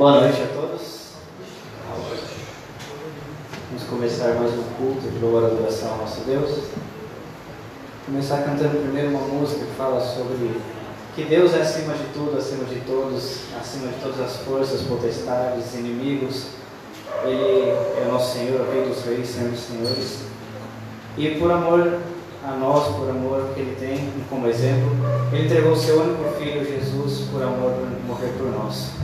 Boa noite a todos. Vamos começar mais um culto de louvor e adoração ao nosso Deus. Vou começar cantando primeiro uma música que fala sobre que Deus é acima de tudo, acima de todos, acima de todas as forças, potestades, inimigos. Ele é o nosso Senhor, o Rei dos Reis, Senhor dos Senhores. E por amor a nós, por amor que Ele tem como exemplo, Ele entregou o seu único Filho, Jesus, por amor, para morrer por nós.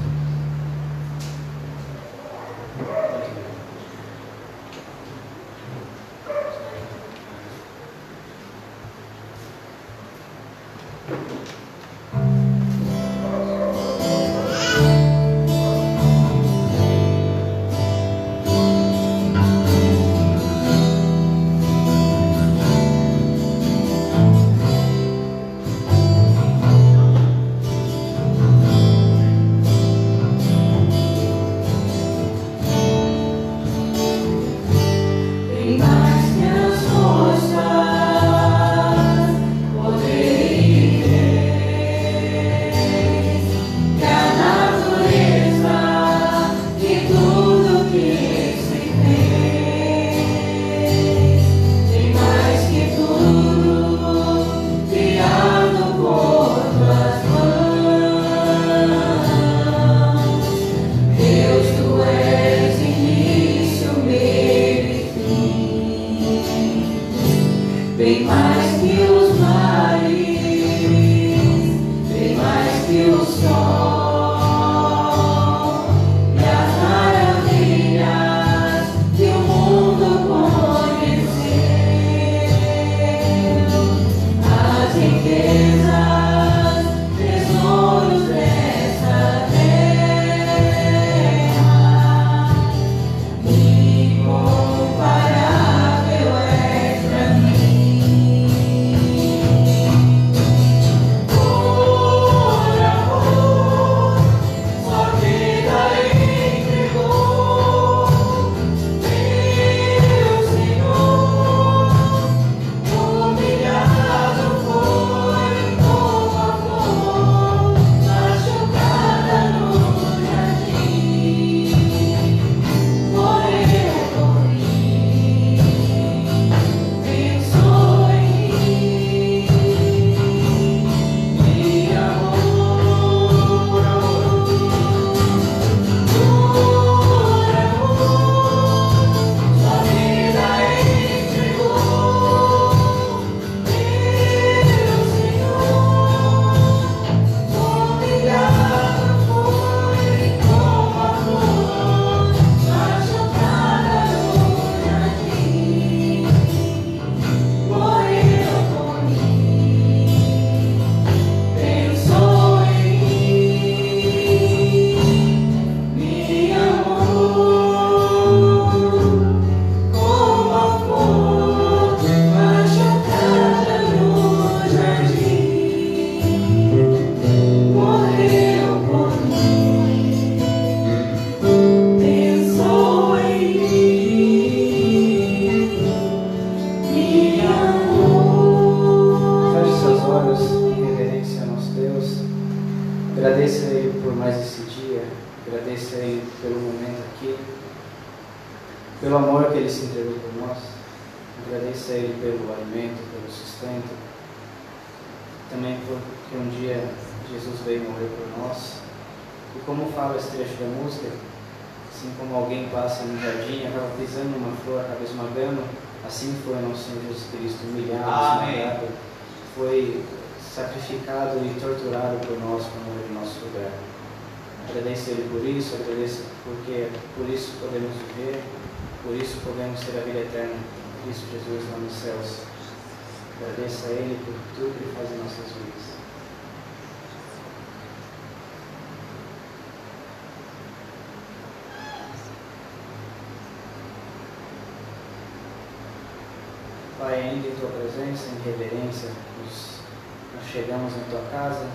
Pai, ainda em Tua presença, em reverência, nós chegamos em Tua casa,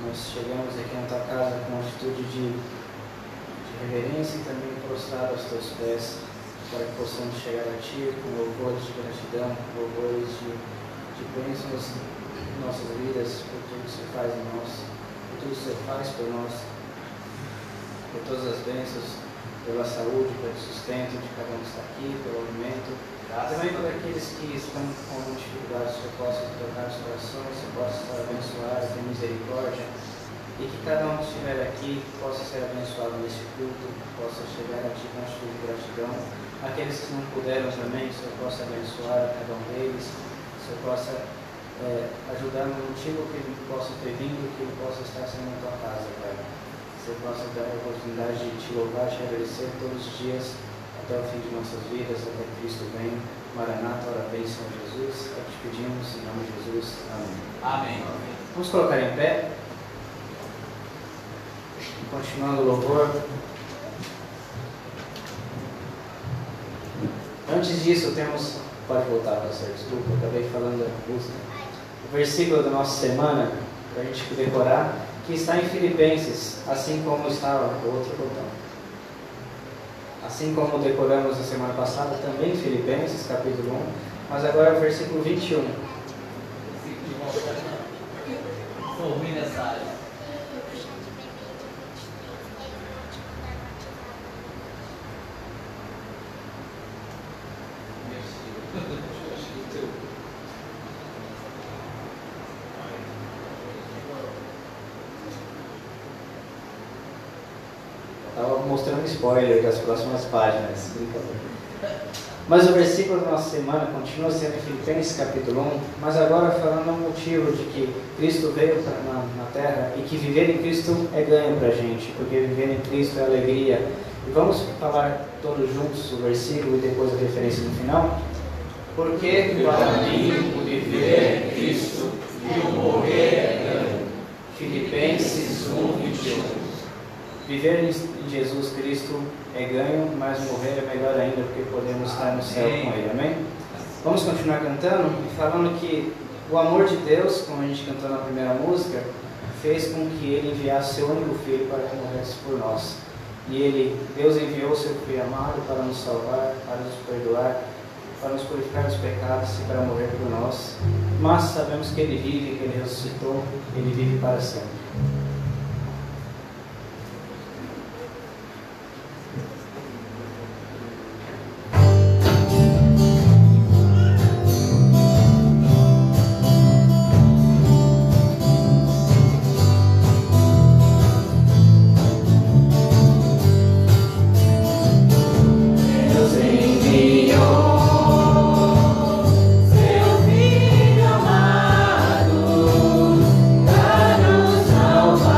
nós chegamos aqui na Tua casa com uma atitude de reverência e também prostrado aos Teus pés, para que possamos chegar a Ti com louvores de gratidão, louvores de bênçãos em nossas vidas, por tudo que o Senhor faz em nós, por tudo que o Senhor faz por nós. por todas as bênçãos, pela saúde, pelo sustento de cada um que está aqui, pelo alimento. Também por aqueles que estão com dificuldades, que eu possa tocar os corações, que eu possa estar abençoado, ter misericórdia. E que cada um que estiver aqui possa ser abençoado nesse culto, possa chegar a Ti com atitude de gratidão. Aqueles que não puderam também, que o Senhor possa abençoar cada um deles, que o Senhor possa ajudar no motivo que ele possa ter vindo, que ele possa estar sendo na Tua casa, Pai. Que o Senhor possa dar a oportunidade de Te louvar, Te agradecer todos os dias, até o fim de nossas vidas, até que Cristo venha. Maranata, ora bem, Senhor Jesus. É o que te pedimos, em nome de Jesus. Amém. Amém. Vamos colocar em pé. Continuando o louvor. Antes disso, temos. Pode voltar, pastor, desculpa, eu acabei falando da música. O versículo da nossa semana, para a gente decorar, que está em Filipenses, assim como estava o outro botão. Assim como decoramos a semana passada, também em Filipenses, capítulo 1, mas agora é o versículo 21. Estou ruim nessa área. Estava mostrando spoiler das próximas páginas, mas o versículo da nossa semana continua sendo em Filipenses capítulo 1, mas agora falando o motivo de que Cristo veio na terra e que viver em Cristo é ganho para a gente, porque viver em Cristo é alegria. E vamos falar todos juntos o versículo e depois a referência no final? Porque para mim o viver é Cristo e o morrer é ganho. Filipenses 1:21. Viver em Jesus Cristo é ganho, mas morrer é melhor ainda, porque podemos estar no céu com Ele. Amém? Vamos continuar cantando e falando que o amor de Deus, como a gente cantou na primeira música, fez com que Ele enviasse seu único Filho para que morresse por nós. E Deus enviou seu Filho amado para nos salvar, para nos perdoar, para nos purificar dos pecados e para morrer por nós. Mas sabemos que Ele vive, que Ele ressuscitou, Ele vive para sempre. Seu Filho amado, para nos salvar.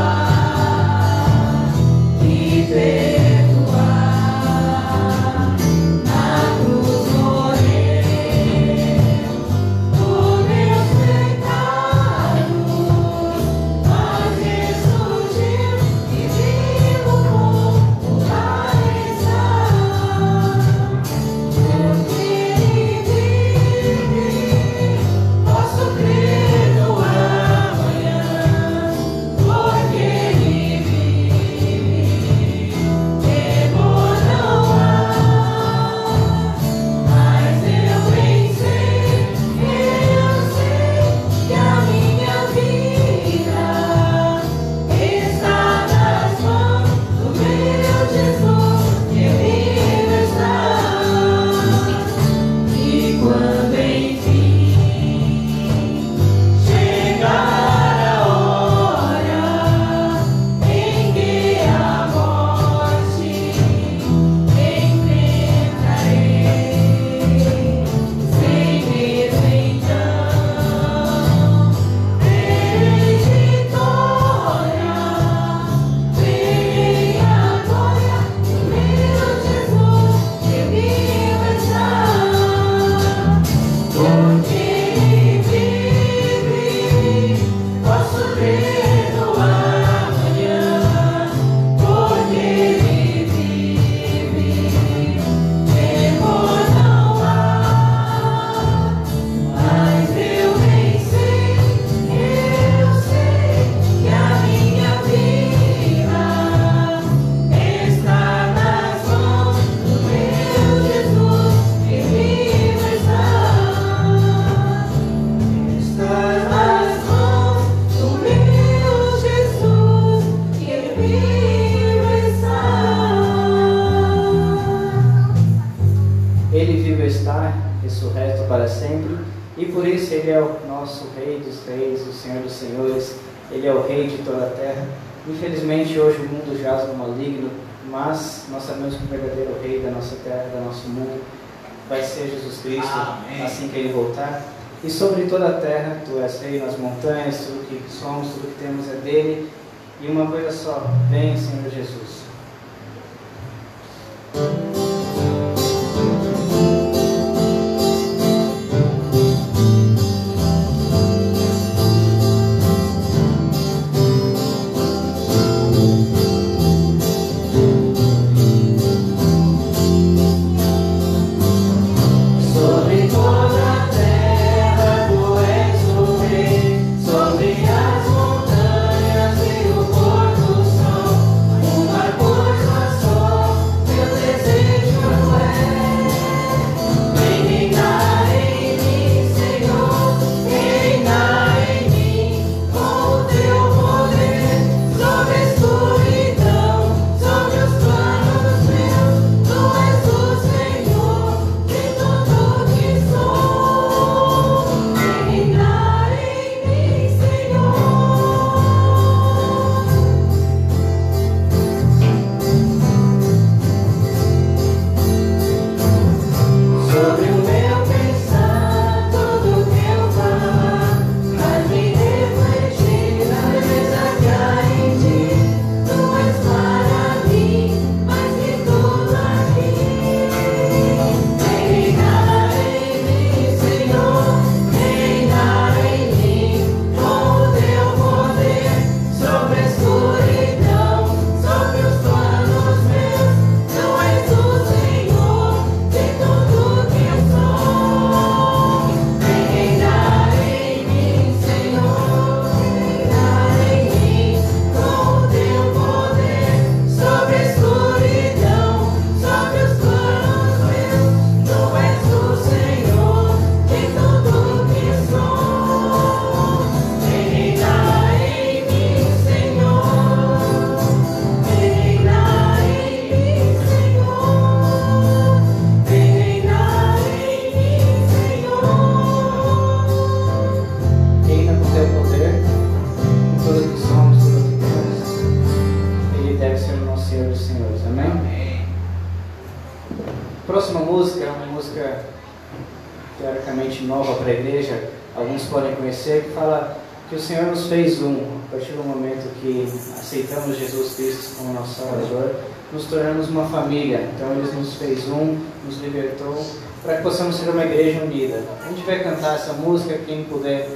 E por isso Ele é o nosso Rei dos Reis, o Senhor dos Senhores. Ele é o Rei de toda a terra. Infelizmente hoje o mundo jaz no maligno, mas nós sabemos que o verdadeiro Rei da nossa terra, do nosso mundo, vai ser Jesus Cristo. Amém. Assim que Ele voltar. E sobre toda a terra, Tu és Rei nas montanhas, tudo que somos, tudo que temos é dEle. E uma coisa só, vem Senhor Jesus. Próxima música é uma música teoricamente nova para a igreja, alguns podem conhecer, que fala que o Senhor nos fez um. A partir do momento que aceitamos Jesus Cristo como nosso Salvador, nos tornamos uma família. Então Ele nos fez um, nos libertou, para que possamos ser uma igreja unida. A gente vai cantar essa música, quem puder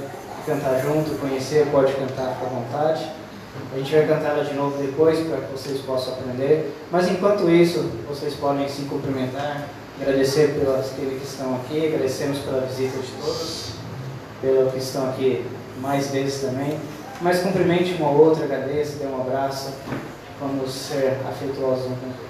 cantar junto, conhecer, pode cantar à vontade. A gente vai cantar ela de novo depois, para que vocês possam aprender. Mas enquanto isso, vocês podem se cumprimentar, agradecer pelos que estão aqui, agradecemos pela visita de todos, pelos que estão aqui mais vezes também. Mas cumprimente um ao outro, agradeça, dê um abraço, vamos ser afetuosos uns com os outros.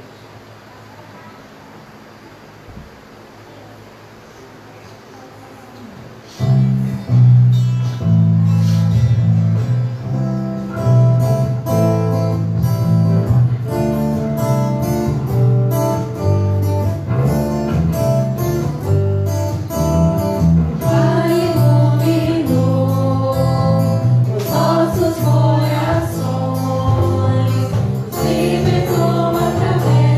Libertou através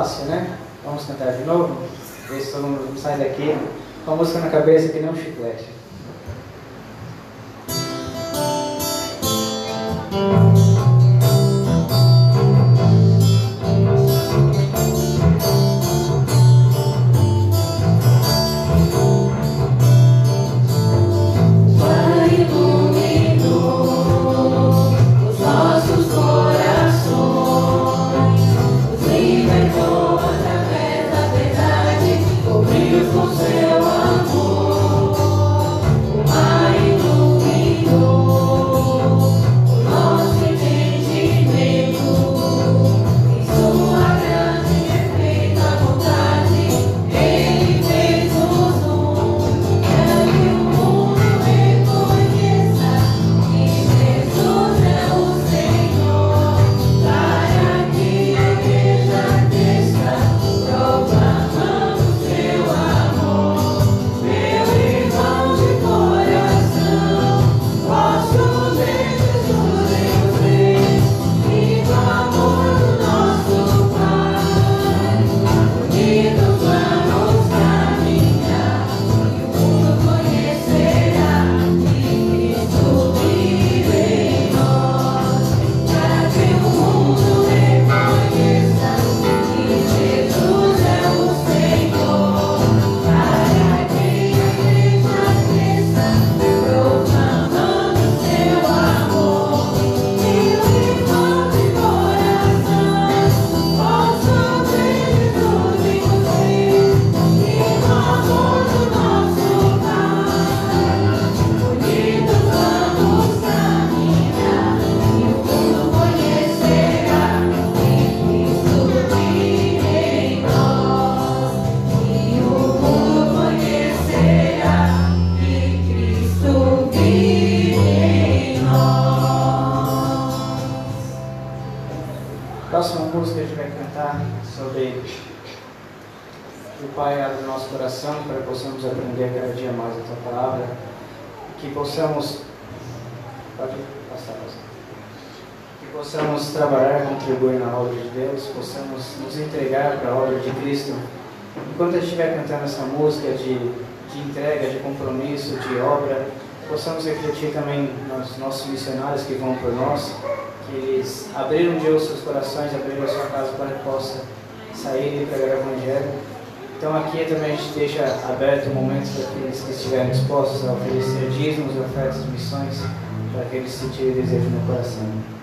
fácil, né? Vamos cantar de novo? Ver se todo mundo sai daqui com a música na cabeça que nem um chiclete. Com seu amor. próxima música a gente vai cantar sobre o Pai abre o nosso coração para que possamos aprender cada dia mais a Tua palavra, que possamos, pode passar, que possamos trabalhar e contribuir na obra de Deus, possamos nos entregar para a obra de Cristo. Enquanto a gente estiver cantando essa música de entrega, de compromisso, de obra, possamos refletir também nos nossos missionários que vão por nós, que eles abriram de os seus corações, abriram a sua casa para que possa sair e pregar o Evangelho. Então aqui também a gente deixa aberto momentos para aqueles que estiverem dispostos a oferecer dízimos e ofertas de missões, para que eles sentirem desejo no coração.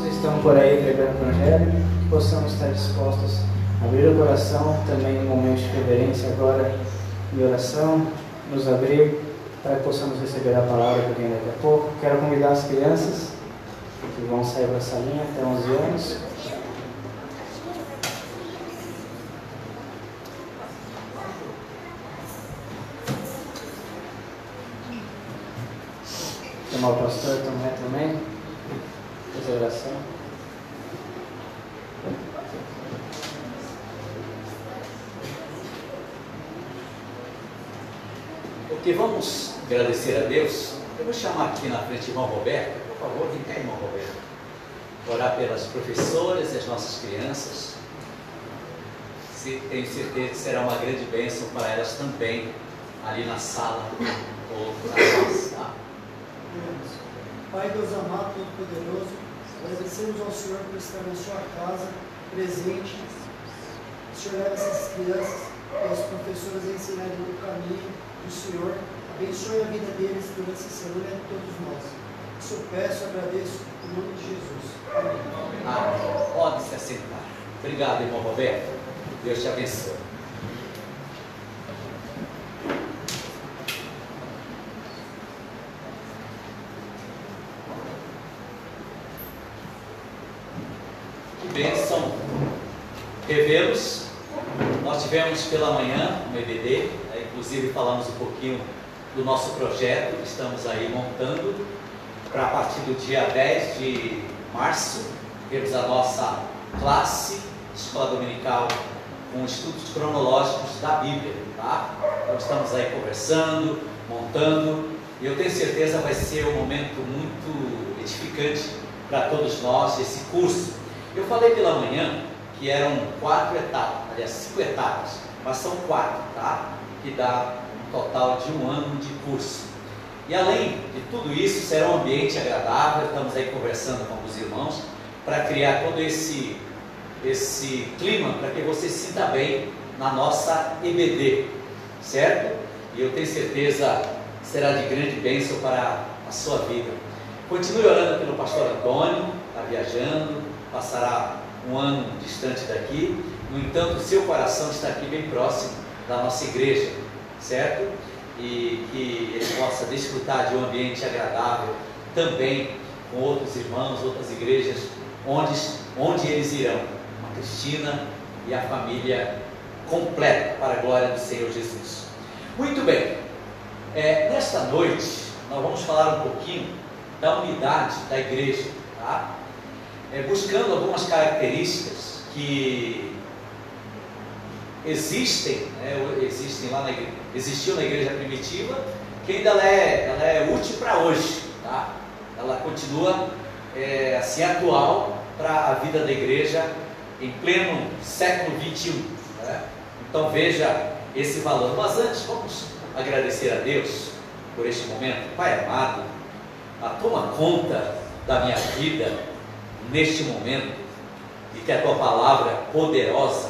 muitos estão por aí pregando o Evangelho, que possamos estar dispostos a abrir o coração também no momento de reverência agora e oração, nos abrir para que possamos receber a palavra que vem daqui a pouco. Quero convidar as crianças que vão sair para a salinha até 11 anos. Chamar o pastor Tomé também, fazer oração. Ok, vamos agradecer a Deus. Eu vou chamar aqui na frente o irmão Roberto. Por favor, vem cá, irmão Roberto. Orar pelas professoras e as nossas crianças. Tenho certeza que será uma grande bênção para elas também, ali na sala ou para nós, tá? Pai Deus amado, todo-poderoso, agradecemos ao Senhor por estar na sua casa, presente. O Senhor leva essas crianças e as professoras a ensinarem no caminho do Senhor. Abençoe a vida deles durante essa semana e a todos nós. Isso eu peço e agradeço em nome de Jesus. Amém. Ah, pode se assentar. Obrigado, irmão Roberto. Deus te abençoe. Bênção revê-los. Nós tivemos pela manhã um EBD, inclusive falamos um pouquinho do nosso projeto que estamos aí montando para a partir do dia 10 de março termos a nossa classe de escola dominical com estudos cronológicos da Bíblia, tá? Então estamos aí conversando, montando, e eu tenho certeza vai ser um momento muito edificante para todos nós esse curso. Eu falei pela manhã que eram 4 etapas, aliás 5 etapas, mas são 4, tá? Que dá um total de 1 ano de curso. E além de tudo isso, será um ambiente agradável. Estamos aí conversando com os irmãos para criar todo esse clima para que você se sinta bem na nossa EBD, certo? E eu tenho certeza que será de grande bênção para a sua vida. Continue orando pelo pastor Antônio, está viajando, passará um ano distante daqui. No entanto, seu coração está aqui bem próximo da nossa igreja, certo? E que ele possa desfrutar de um ambiente agradável também com outros irmãos, outras igrejas, onde eles irão. A Cristina e a família completa para a glória do Senhor Jesus. Muito bem, nesta noite nós vamos falar um pouquinho da unidade da igreja, tá? Buscando algumas características que existiam na igreja primitiva, que ainda ela é útil para hoje, tá? Ela continua assim atual para a vida da igreja em pleno século 21, né? Então veja esse valor. Mas antes vamos agradecer a Deus por este momento. Pai amado, toma conta da minha vida neste momento, e que a tua palavra poderosa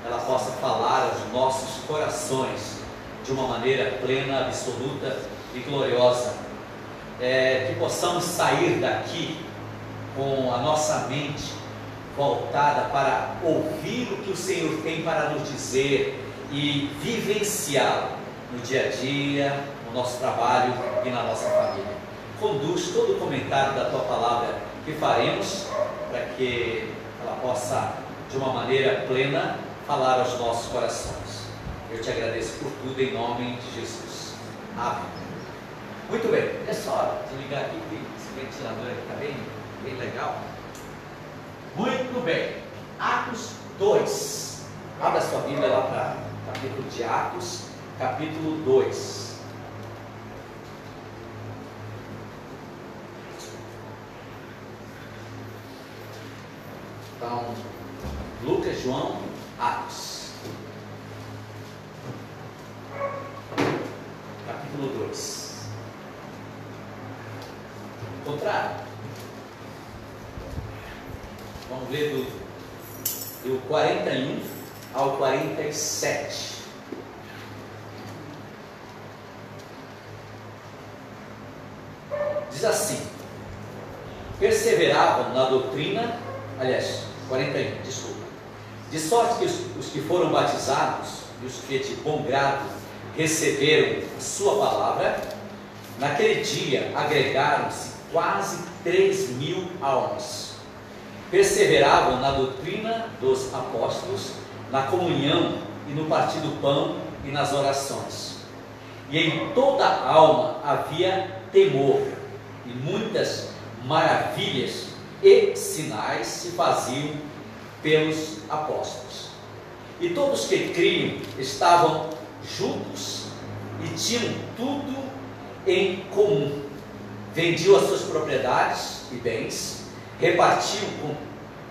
ela possa falar aos nossos corações de uma maneira plena, absoluta e gloriosa, que possamos sair daqui com a nossa mente voltada para ouvir o que o Senhor tem para nos dizer e vivenciá-lo no dia a dia, no nosso trabalho e na nossa família. Conduz todo o comentário da tua palavra que faremos, para que ela possa, de uma maneira plena, falar aos nossos corações. Eu te agradeço por tudo em nome de Jesus. Amém. Muito bem, é só desligar aqui, que esse ventilador aqui está bem legal. Muito bem, Atos 2. Abra sua Bíblia lá para o capítulo de Atos, capítulo 2. Então, Lucas, João, Atos, capítulo 2. Contrário. Vamos ler do 41 ao 47. Diz assim: perseveravam na doutrina, aliás, 41, desculpa. De sorte que os que foram batizados e os que de bom grado receberam a sua palavra, naquele dia agregaram-se quase 3.000 almas. Perseveravam na doutrina dos apóstolos, na comunhão e no partir do pão e nas orações. E em toda a alma havia temor, e muitas maravilhas e sinais se faziam pelos apóstolos. E todos que criam estavam juntos e tinham tudo em comum. Vendiam as suas propriedades e bens, repartiam com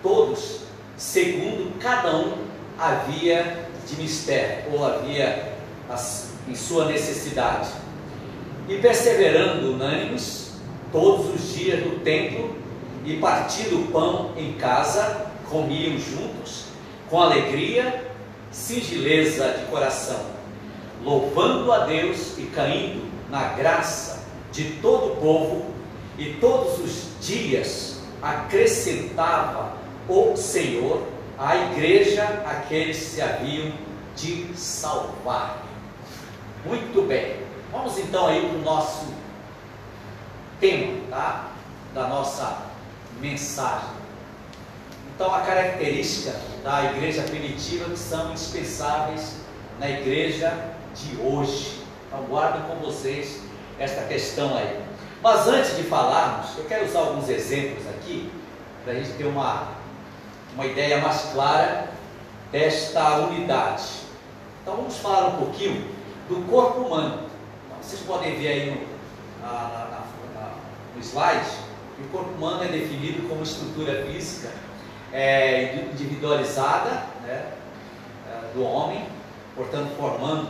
todos, segundo cada um havia de mistério, ou havia em sua necessidade. E perseverando unânimes, todos os dias no templo, e partindo o pão em casa, comiam juntos, com alegria, singeleza de coração, louvando a Deus e caindo na graça de todo o povo, e todos os dias acrescentava o Senhor à igreja aqueles que se haviam de salvar. Muito bem, vamos então aí para o nosso tema, tá? Da nossa mensagem. Então, a característica da igreja primitiva que são indispensáveis na igreja de hoje. Então, guardem com vocês esta questão aí. Mas antes de falarmos, eu quero usar alguns exemplos aqui, para a gente ter uma ideia mais clara desta unidade. Então, vamos falar um pouquinho do corpo humano. Então, vocês podem ver aí no slide, que o corpo humano é definido como estrutura física individualizada, né, do homem, portanto formando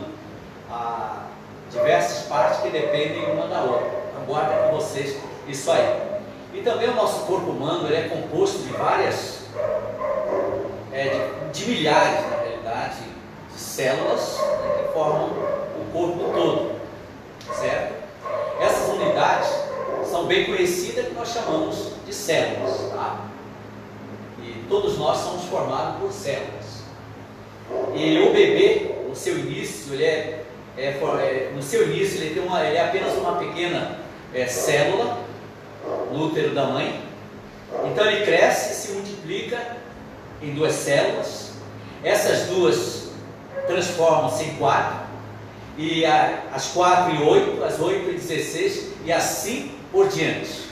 diversas partes que dependem uma da outra. Então guarda com vocês isso aí. E também o nosso corpo humano ele é composto de várias, de milhares, na realidade, de células, né, que formam o corpo todo, certo? Essas unidades são bem conhecidas, que nós chamamos de células, tá? E todos nós somos formados por células. E o bebê, no seu início, ele é apenas uma pequena célula no útero da mãe. Então ele cresce e se multiplica em 2 células. Essas 2 transformam-se em 4, e as 4 em 8, as 8 em 16, e assim por diante.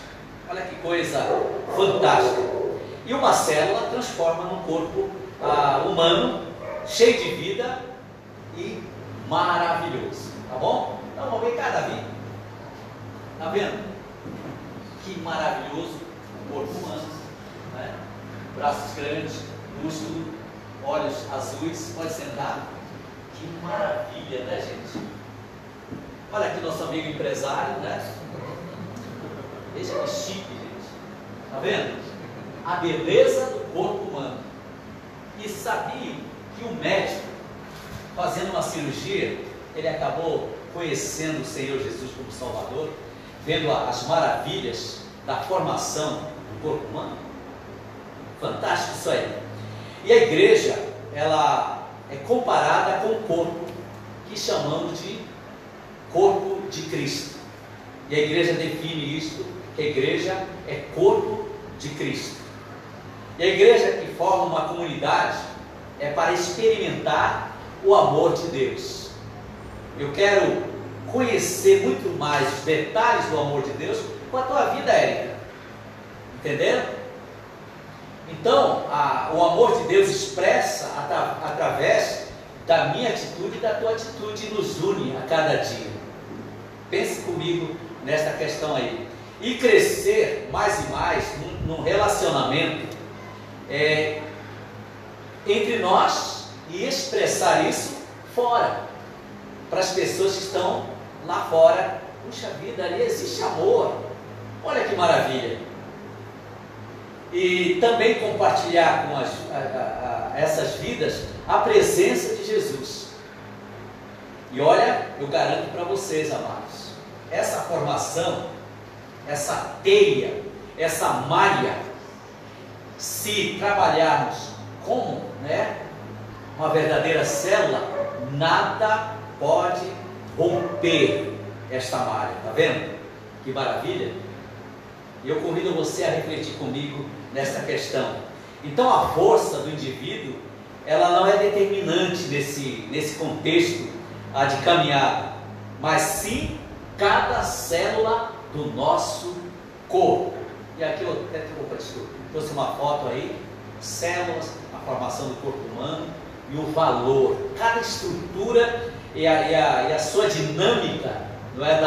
Olha que coisa fantástica. E uma célula transforma num corpo humano, cheio de vida e maravilhoso. Tá bom? Então vamos ver cada vida. Tá vendo? Que maravilhoso o corpo humano, né? Braços grandes, músculo, olhos azuis. Pode sentar. Que maravilha, né, gente? Olha aqui nosso amigo empresário, né? Veja que chique, gente. Tá vendo? A beleza do corpo humano. E sabia que o médico, fazendo uma cirurgia, ele acabou conhecendo o Senhor Jesus como Salvador, vendo as maravilhas da formação do corpo humano. Fantástico isso aí. E a igreja, ela é comparada com o corpo que chamamos de corpo de Cristo. E a igreja define isto, que a igreja é corpo de Cristo. E a igreja que forma uma comunidade é para experimentar o amor de Deus. Eu quero conhecer muito mais os detalhes do amor de Deus com a tua vida, Érica. Entenderam? Então, o amor de Deus expressa através da minha atitude e da tua atitude, nos une a cada dia. Pense comigo nesta questão aí. E crescer mais e mais num relacionamento entre nós e expressar isso fora, para as pessoas que estão lá fora. Puxa vida, ali existe amor. Olha que maravilha. E também compartilhar com essas vidas a presença de Jesus. E olha, eu garanto para vocês, amados, essa formação, essa teia, essa malha se trabalharmos como, né, uma verdadeira célula, nada pode romper esta malha. Está vendo? Que maravilha! E eu convido você a refletir comigo nessa questão. Então a força do indivíduo, ela não é determinante nesse contexto de caminhada, mas sim cada célula do nosso corpo. E aqui eu até trouxe uma foto aí, células, a formação do corpo humano e o valor, cada estrutura e a sua dinâmica, não é,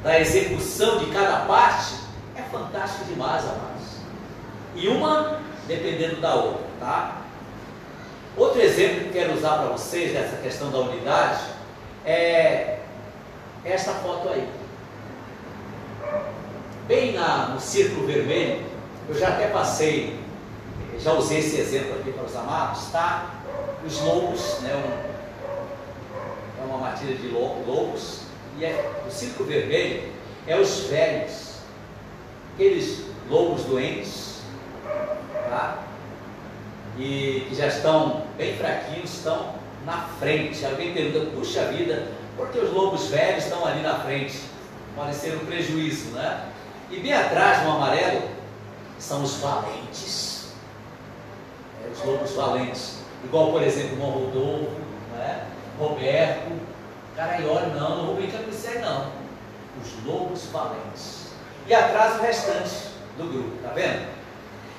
da execução de cada parte, é fantástico demais, amados. E uma dependendo da outra, tá? Outro exemplo que eu quero usar para vocês dessa questão da unidade é esta foto aí. Bem no círculo vermelho, eu já até passei, já usei esse exemplo aqui para os amados, tá? Os lobos, né? É uma matilha de lobos, e o círculo vermelho é os velhos, aqueles lobos doentes, tá? E que já estão bem fraquinhos, estão na frente. Alguém pergunta, puxa vida, por que os lobos velhos estão ali na frente? Pode ser um prejuízo, né? E bem atrás, no amarelo, são os valentes, os lobos valentes, igual por exemplo o Rodolfo, né? Roberto, cara, e olha, não vou brincar com isso aí não, os lobos valentes, e atrás o restante do grupo, tá vendo?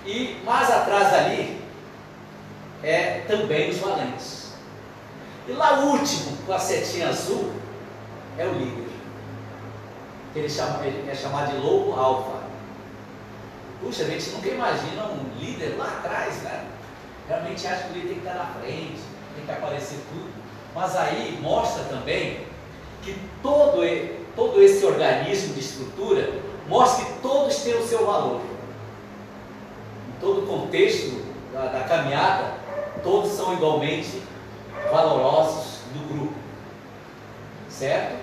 E mais atrás ali, é também os valentes, e lá o último, com a setinha azul, é o líder. Ele é chamado de lobo alfa. Puxa, a gente nunca imagina um líder lá atrás, né? Realmente acha que o líder tem que estar na frente, tem que aparecer tudo. Mas aí mostra também que todo esse organismo de estrutura mostra que todos têm o seu valor. Em todo o contexto da caminhada, todos são igualmente valorosos do grupo. Certo?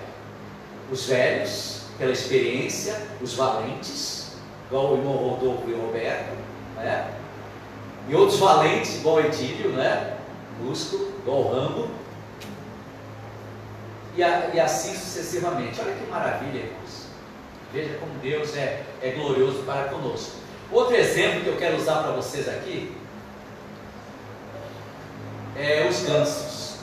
Os velhos, pela experiência, os valentes, igual o irmão Rodolfo e o Roberto, né? E outros valentes, igual o Edílio, né? Músculo, igual o Rambo, e assim sucessivamente. Olha que maravilha, irmãos. Veja como Deus é glorioso para conosco. Outro exemplo que eu quero usar para vocês aqui é os gansos.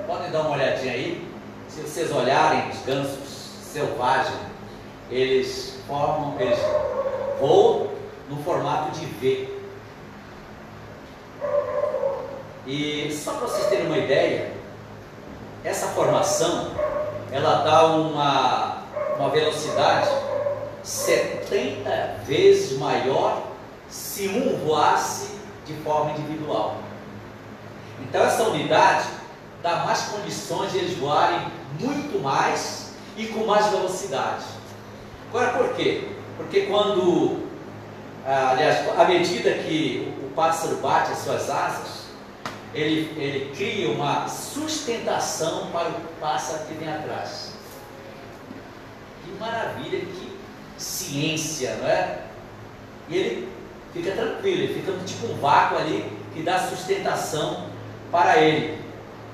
Podem dar uma olhadinha aí. Se vocês olharem os gansos selvagens, eles voam no formato de V. E só para vocês terem uma ideia, essa formação, ela dá uma velocidade 70 vezes maior se um voasse de forma individual. Então essa unidade dá mais condições de eles voarem muito mais e com mais velocidade. Agora por quê? Porque à medida que o pássaro bate as suas asas, ele cria uma sustentação para o pássaro que vem atrás. Que maravilha, que ciência, não é? E ele fica tranquilo, ele fica tipo um vácuo ali que dá sustentação para ele.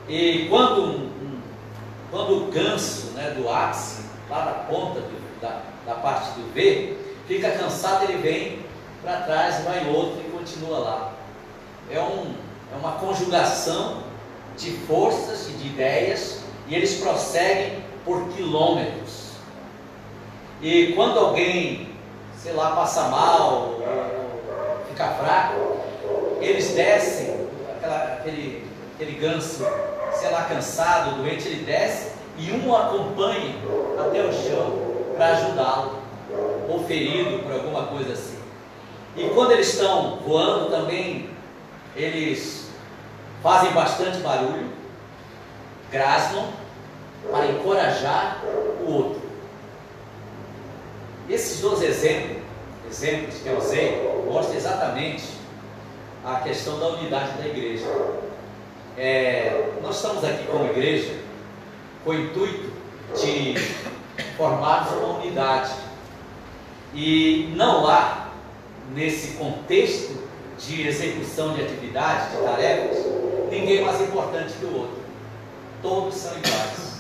E quando o ganso, né, do ápice, lá da ponta da parte do V, fica cansado, ele vem para trás, vai outro e continua lá. É uma conjugação de forças e de ideias, e eles prosseguem por quilômetros. E quando alguém, sei lá, passa mal ou fica fraco, eles descem, aquele ganso, sei lá, cansado, doente, ele desce e um o acompanha até o chão para ajudá-lo, ou ferido por alguma coisa assim. E quando eles estão voando também, eles fazem bastante barulho, grasnam para encorajar o outro. Esses dois exemplos que eu usei mostram exatamente a questão da unidade da igreja. Nós estamos aqui como igreja com o intuito de formarmos uma unidade, e não há nesse contexto de execução de atividades, de tarefas, ninguém mais importante que o outro. Todos são iguais.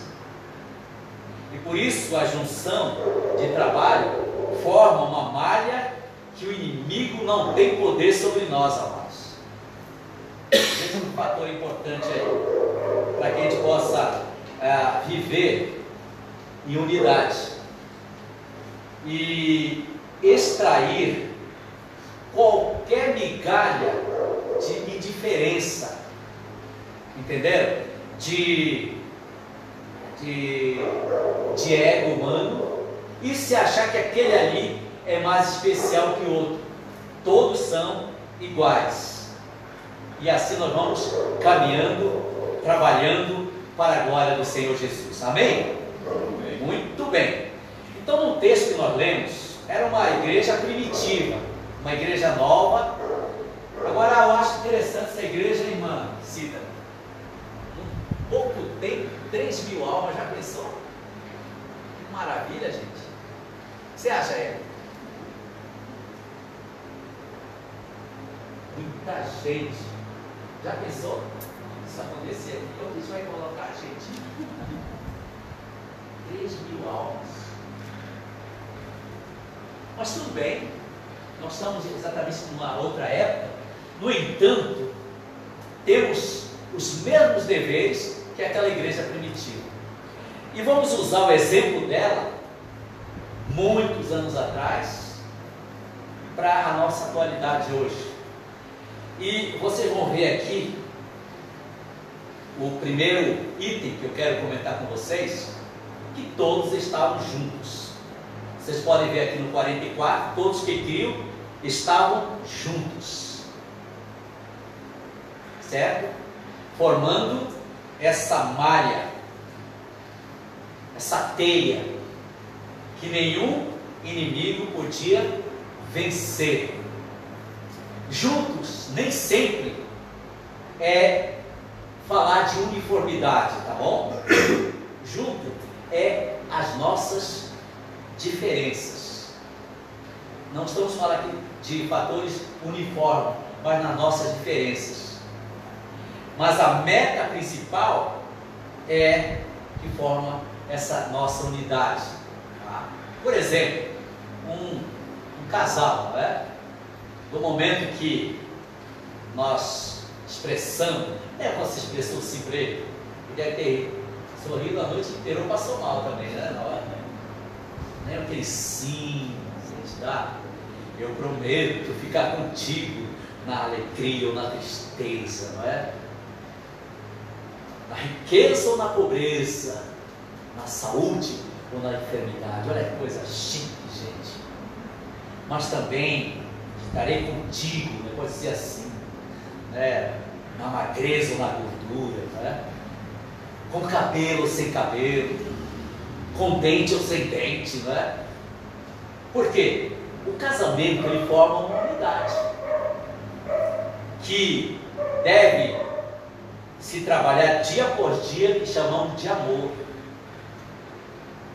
E por isso a junção de trabalho forma uma malha que o inimigo não tem poder sobre nós, amados. Esse é um fator importante aí, para que a gente possa viver em unidade e extrair qualquer migalha de indiferença, entenderam? De ego humano, e se achar que aquele ali é mais especial que o outro. Todos são iguais, e assim nós vamos caminhando, trabalhando para a glória do Senhor Jesus. Amém? Amém. Muito bem. Então, no texto que nós lemos, era uma igreja primitiva, uma igreja nova. Agora, eu acho interessante essa igreja, irmã Cida. Em pouco tempo, 3.000 almas, já pensou? Que maravilha, gente. O que você acha aí? Muita gente. Já pensou? Isso acontecer aqui, onde isso vai colocar a gente? 3.000 almas. Mas tudo bem, nós estamos exatamente numa outra época. No entanto, temos os mesmos deveres que aquela igreja primitiva. E vamos usar o exemplo dela, muitos anos atrás, para a nossa atualidade hoje. E vocês vão ver aqui o primeiro item que eu quero comentar com vocês, que todos estavam juntos. Vocês podem ver aqui no 44, todos que criam estavam juntos, certo? Formando essa malha, essa teia, que nenhum inimigo podia vencer. Juntos nem sempre é falar de uniformidade, tá bom? Junto é as nossas diferenças. Não estamos falando aqui de fatores uniformes, mas nas nossas diferenças. Mas a meta principal é que forma essa nossa unidade. Tá? Por exemplo, um casal, não é? No momento que nós expressamos, você expressou sim para ele, ele deve ter sorrido a noite inteira ou passou mal também, né? Não é aquele sim, gente, tá? Eu prometo ficar contigo na alegria ou na tristeza, não é? Na riqueza ou na pobreza, na saúde ou na enfermidade. Olha que coisa chique, gente. Mas também estarei contigo, né? Pode ser assim, né? Na magreza ou na gordura, né? Com cabelo ou sem cabelo, com dente ou sem dente, não é? Por quê? O casamento ele forma uma unidade que deve se trabalhar dia por dia, que chamamos de amor.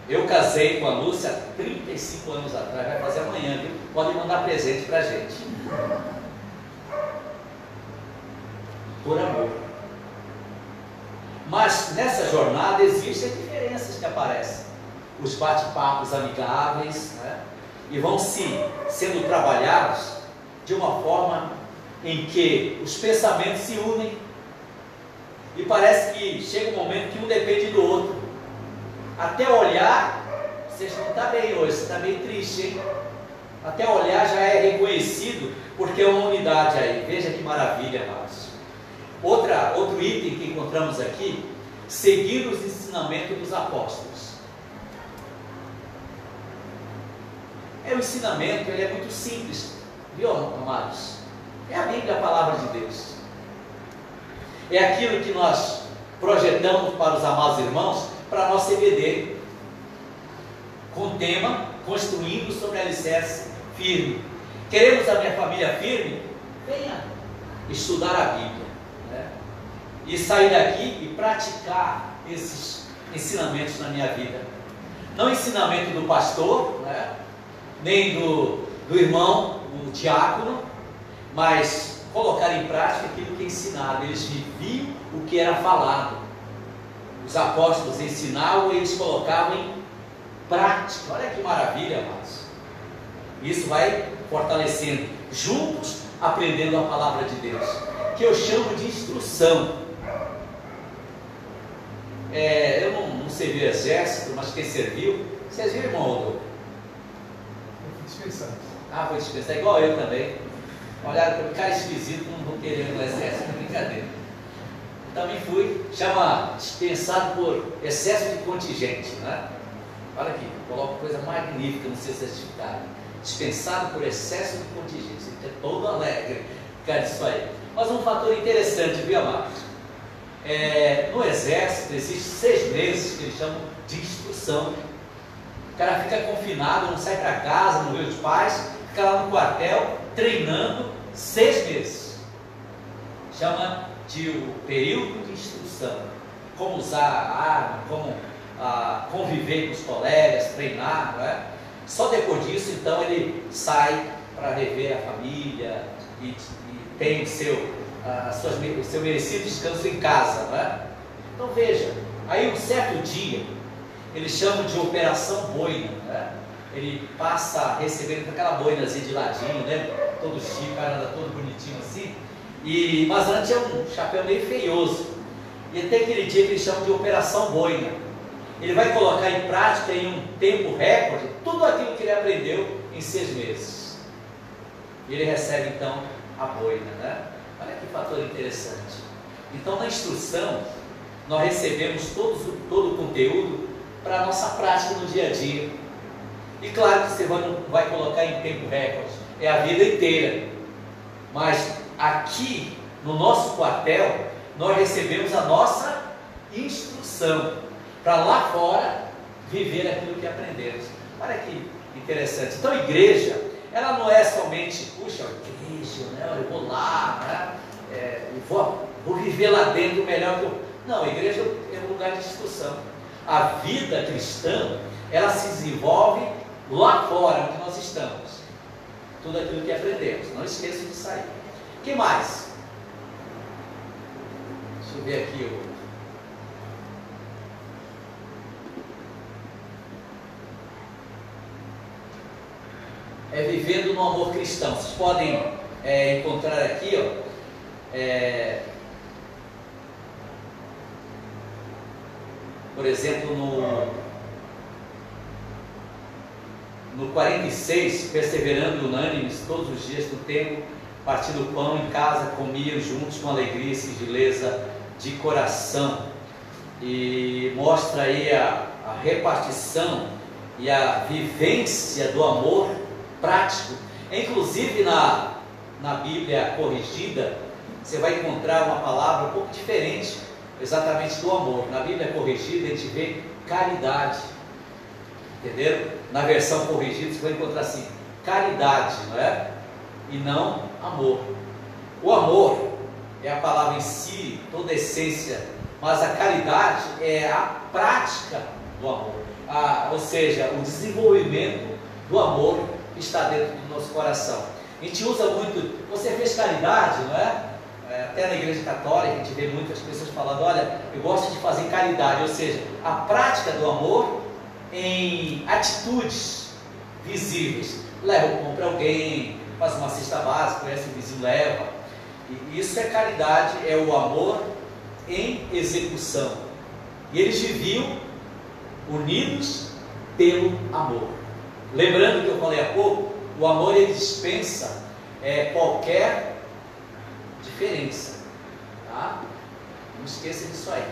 Eu casei com a Lúcia há 35 anos atrás, vai fazer amanhã, viu? Podem mandar presente pra gente. Por amor. Mas nessa jornada existem diferenças que aparecem. Os bate-papos amigáveis, né? E vão sendo trabalhados de uma forma em que os pensamentos se unem. E parece que chega um momento que um depende do outro. Até olhar, você não está bem hoje, você está meio triste, hein? Até olhar já é reconhecido, porque é uma unidade aí. Veja que maravilha, amados. Outro item que encontramos aqui, seguir os ensinamentos dos apóstolos. O ensinamento, ele é muito simples, viu, amados? É a Bíblia, a palavra de Deus. É aquilo que nós projetamos para os amados irmãos, para a nossa EBD, com o tema Construindo sobre alicerce firme. Queremos a minha família firme? Venha estudar a Bíblia, né? E sair daqui e praticar esses ensinamentos na minha vida. Não ensinamento do pastor, né? Nem do irmão o diácono, mas colocar em prática aquilo que é ensinado. Eles viviam o que era falado. Os apóstolos ensinavam e eles colocavam em prática. Olha que maravilha, amados. Isso vai fortalecendo, juntos aprendendo a palavra de Deus, que eu chamo de instrução. Eu não servi o exército, mas quem serviu, você viu, irmão Rodolfo? Eu fui dispensado. Ah, foi dispensado, igual eu também. Olharam para mim, cara esquisito, não vou querer ir no exército, é brincadeira. Também fui, chama dispensado por excesso de contingente, né? Olha aqui, coloca coisa magnífica no seu certificado. Dispensado por excesso de contingente. Você é todo alegre por causa disso aí. Mas um fator interessante, viu, amados? No exército existem 6 meses que eles chamam de instrução. O cara fica confinado, não sai para casa, não vê os pais, fica lá no quartel treinando 6 meses. Chama de o período de instrução. Como usar a arma, como conviver com os colegas, treinar, não é? Só depois disso, então, ele sai para rever a família e tem o seu merecido descanso em casa, não é? Então veja, aí um certo dia, eles chamam de Operação Boina, né? Ele passa recebendo aquela boinazinha de ladinho, né? Todo chique, o cara anda todo bonitinho assim, mas antes é um chapéu meio feioso, e até aquele dia que eles chamam de Operação Boina. Ele vai colocar em prática em um tempo recorde tudo aquilo que ele aprendeu em 6 meses. E ele recebe então a boina, né? Olha que fator interessante. Então, na instrução, nós recebemos todo o conteúdo para a nossa prática no dia a dia. E claro que você não vai colocar em tempo recorde, é a vida inteira. Mas aqui, no nosso quartel, nós recebemos a nossa instrução para lá fora viver aquilo que aprendemos. Olha que interessante. Então, a igreja, ela não é somente, puxa, igreja, né? Eu vou lá, né? Vou viver lá dentro melhor que eu. Não, a igreja é um lugar de instrução. A vida cristã, ela se desenvolve lá fora, onde nós estamos. Tudo aquilo que aprendemos. Não esqueça de sair. O que mais? Deixa eu ver aqui o. Vivendo no amor cristão. Vocês podem encontrar aqui, por exemplo, no 46, perseverando unânimes todos os dias do tempo, partindo o pão em casa, comiam juntos com alegria e singeleza de coração. E mostra aí a repartição e a vivência do amor prático. Inclusive na Bíblia corrigida, você vai encontrar uma palavra um pouco diferente exatamente do amor. Na Bíblia corrigida a gente vê caridade, entenderam? Na versão corrigida você vai encontrar assim, caridade, não é? E não amor. O amor é a palavra em si, toda a essência, mas a caridade é a prática do amor, ou seja, o desenvolvimento do amor está dentro do nosso coração. A gente usa muito, você fez caridade, não é? Até na igreja católica a gente vê muitas pessoas falando, olha, eu gosto de fazer caridade, ou seja, a prática do amor em atitudes visíveis. Leva o pão para alguém, faz uma cesta básica, conhece o vizinho, leva. E isso é caridade, é o amor em execução. E eles viviam unidos pelo amor. Lembrando que eu falei há pouco, o amor ele dispensa qualquer diferença, tá? Não esqueça disso aí.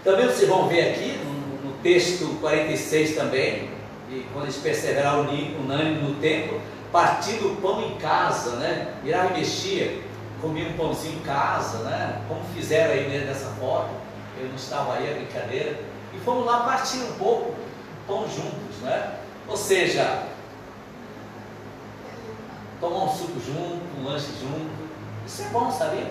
Também vocês vão ver aqui no texto 46 também, e quando eles perseveraram unânime no templo, partindo o pão em casa, né? Virava e mexia, comia um pãozinho em casa, né? Como fizeram aí nessa foto, eu não estava aí, a brincadeira, e fomos lá partir um pouco o pão juntos, né? Ou seja, tomar um suco junto, um lanche junto, isso é bom, sabia?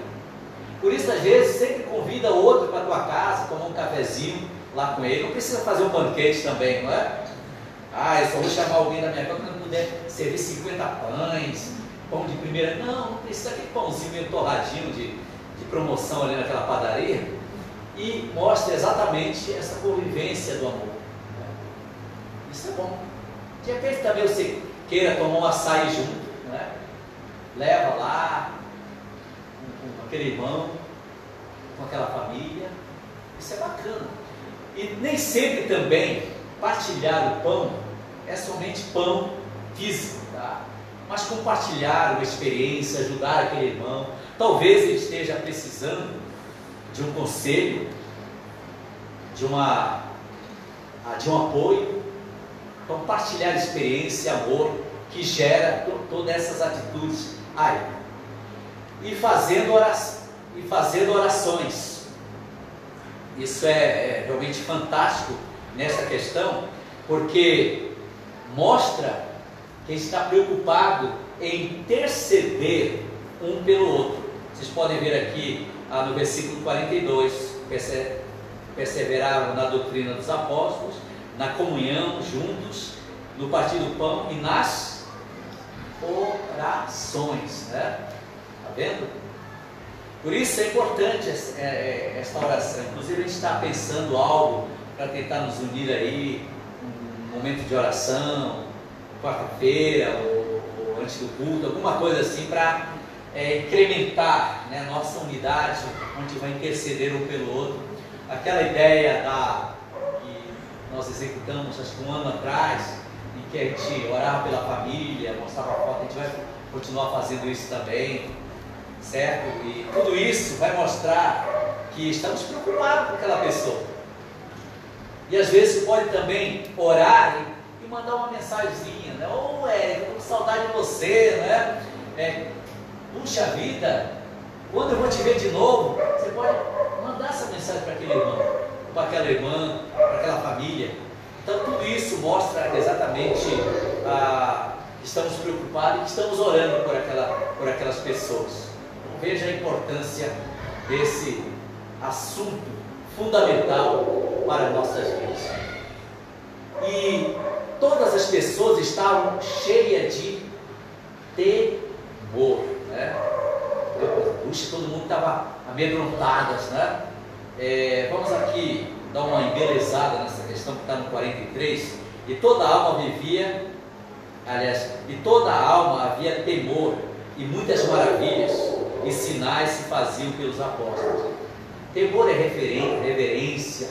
Por isso, às vezes, sempre convida outro para a tua casa, tomar um cafezinho lá com ele. Não precisa fazer um banquete também, não é? Eu só vou chamar alguém da minha casa, não puder servir 50 pães, pão de primeira. Não precisa aquele pãozinho meio torradinho de promoção ali naquela padaria. E mostra exatamente essa convivência do amor. Isso é bom. De repente também você queira tomar um açaí junto, né? Leva lá com aquele irmão, com aquela família. Isso é bacana. E nem sempre também partilhar o pão é somente pão físico, tá? Mas compartilhar uma experiência, ajudar aquele irmão. Talvez ele esteja precisando de um conselho, de um apoio. Compartilhar experiência, amor, que gera todas essas atitudes aí. E fazendo orações. Isso é realmente fantástico nessa questão, porque mostra que está preocupado em interceder um pelo outro. Vocês podem ver aqui no versículo 42, perseveravam na doutrina dos apóstolos, na comunhão, juntos, no partir do pão e nas orações, né? Está vendo? Por isso é importante esta oração. Inclusive a gente está pensando algo para tentar nos unir aí, um momento de oração, quarta-feira ou antes do culto, alguma coisa assim para incrementar, né, a nossa unidade, onde vai interceder um pelo outro. Aquela ideia que nós executamos acho que um ano atrás, em que a gente orava pela família, mostrava a foto, a gente vai continuar fazendo isso também, certo? E tudo isso vai mostrar que estamos preocupados com aquela pessoa. E às vezes pode também orar e mandar uma mensagenzinha, né? Ô Érico, eu estou com saudade de você, né? Puxa vida, quando eu vou te ver de novo, você pode mandar essa mensagem para aquele irmão, para aquela irmã, para aquela família. Então tudo isso mostra exatamente que estamos preocupados e que estamos orando por aquelas pessoas. Então, veja a importância desse assunto fundamental para nossas vidas. E todas as pessoas estavam cheias de temor, né? Puxa, todo mundo estava amedrontadas, né? Vamos aqui dar uma embelezada nessa questão que está no 43. E toda alma havia temor, e muitas maravilhas e sinais se faziam pelos apóstolos. Temor é reverência,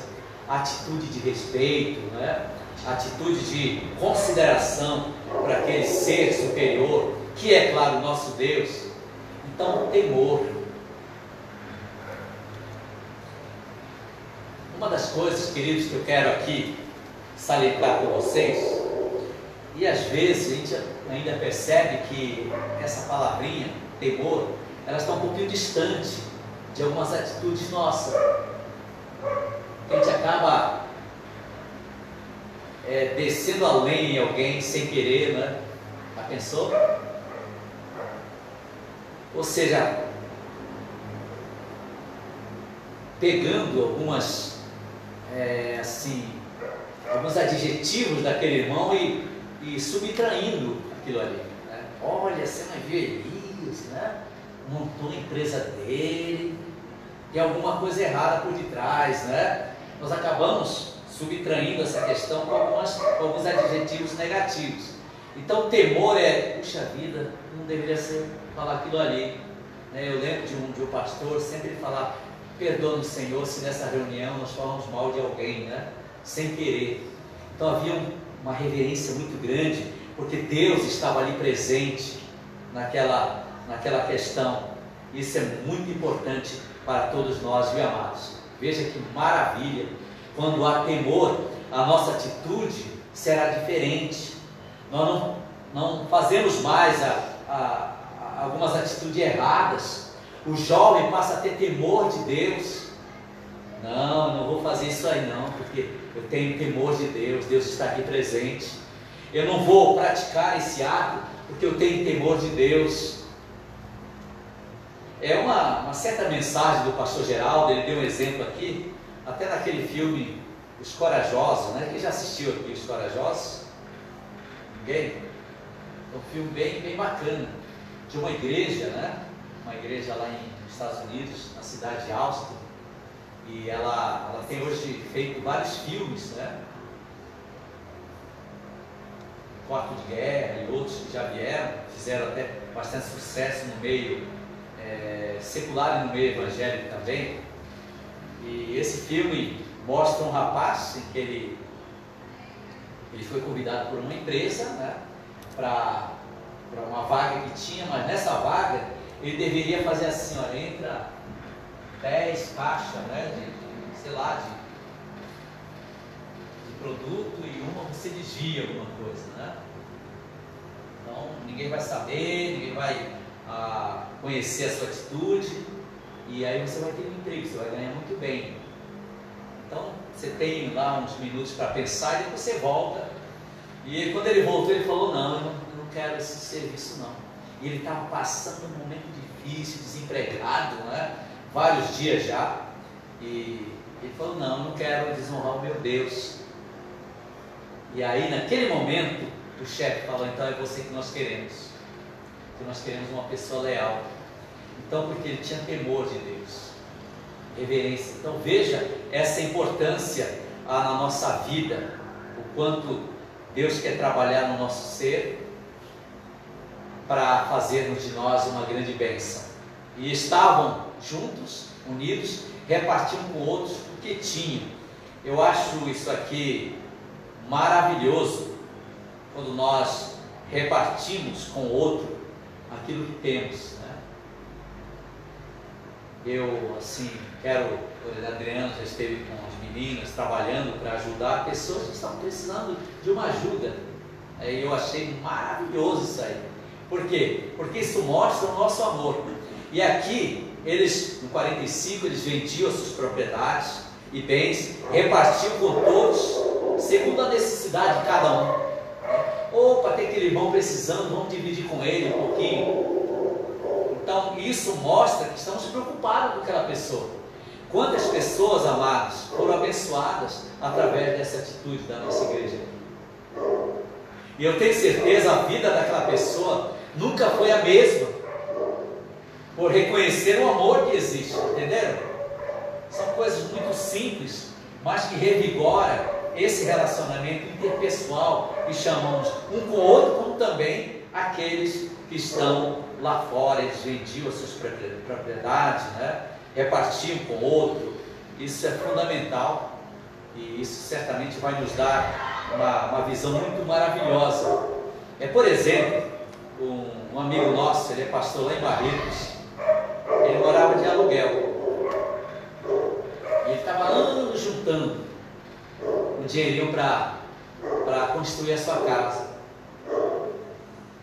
atitude de respeito, né? Atitude de consideração para aquele ser superior, que é, claro, o nosso Deus. Então, temor. Uma das coisas, queridos, que eu quero aqui salientar com vocês, e às vezes a gente ainda percebe que essa palavrinha, temor, ela está um pouquinho distante de algumas atitudes nossas. A gente acaba descendo além em alguém sem querer, né? Já pensou? Ou seja, pegando alguns adjetivos daquele irmão e subtraindo aquilo ali, né? Olha, você não viu Elias, né? Montou a empresa dele, tem alguma coisa errada por detrás, né? Nós acabamos subtraindo essa questão com alguns adjetivos negativos. Então, temor puxa vida, não deveria falar aquilo ali, né? Eu lembro de um pastor sempre falar: perdoa-nos, Senhor, se nessa reunião nós falamos mal de alguém, né? Sem querer. Então havia uma reverência muito grande, porque Deus estava ali presente naquela questão. Isso é muito importante para todos nós, viu, amados? Veja que maravilha, quando há temor, a nossa atitude será diferente. Nós não fazemos mais algumas atitudes erradas. O jovem passa a ter temor de Deus. Não vou fazer isso aí não, porque eu tenho temor de Deus, Deus está aqui presente. Eu não vou praticar esse ato, porque eu tenho temor de Deus. É uma certa mensagem do pastor Geraldo, ele deu um exemplo aqui, até naquele filme Os Corajosos, né? Quem já assistiu aqui Os Corajosos? Ninguém? É um filme bem bacana, de uma igreja, né? Uma igreja lá nos Estados Unidos, na cidade de Austin. E ela tem hoje feito vários filmes, né? Quarto de Guerra e outros que já vieram, fizeram até bastante sucesso no meio secular e no meio evangélico também. E esse filme mostra um rapaz em que ele foi convidado por uma empresa, né, para uma vaga que tinha, mas nessa vaga ele deveria fazer assim, ó, entra 10 caixas, né, de produto e uma você desvia alguma coisa, né? Então ninguém vai saber, ninguém vai conhecer a sua atitude, e aí você vai ter um emprego, você vai ganhar muito bem. Então você tem lá uns minutos para pensar e depois você volta. E quando ele voltou, ele falou: não, eu não quero esse serviço não. E ele estava passando um momento difícil, desempregado, né? Vários dias já. E ele falou: não, eu não quero desonrar o meu Deus. E aí naquele momento o chefe falou: então é você que nós queremos. Que nós queremos uma pessoa leal. Então, porque ele tinha temor de Deus, reverência. Então veja essa importância na nossa vida, o quanto Deus quer trabalhar no nosso ser para fazermos de nós uma grande bênção. E estavam juntos, unidos, repartiam com outros o que tinham. Eu acho isso aqui maravilhoso, quando nós repartimos com o outro aquilo que temos, né? Eu, assim, o Adriano já esteve com as meninas trabalhando para ajudar pessoas que estão precisando de uma ajuda. Eu achei maravilhoso isso aí. Por quê? Porque isso mostra o nosso amor. E aqui, no 45, eles vendiam as suas propriedades e bens, repartiam com todos, segundo a necessidade de cada um. Opa, tem aquele irmão precisando, vamos dividir com ele um pouquinho. Então isso mostra que estamos preocupados com aquela pessoa. Quantas pessoas, amados, foram abençoadas através dessa atitude da nossa igreja? E eu tenho certeza, a vida daquela pessoa nunca foi a mesma, por reconhecer o amor que existe, entenderam? São coisas muito simples, mas que revigora esse relacionamento interpessoal que chamamos um com o outro, como também aqueles que estão lá fora. Eles vendiam as suas propriedades, né? Repartiam com o outro. Isso é fundamental e isso certamente vai nos dar uma visão muito maravilhosa. Por exemplo, um amigo nosso, ele é pastor lá em Barretos, ele morava de aluguel e ele estava anos juntando um dinheirinho para construir a sua casa.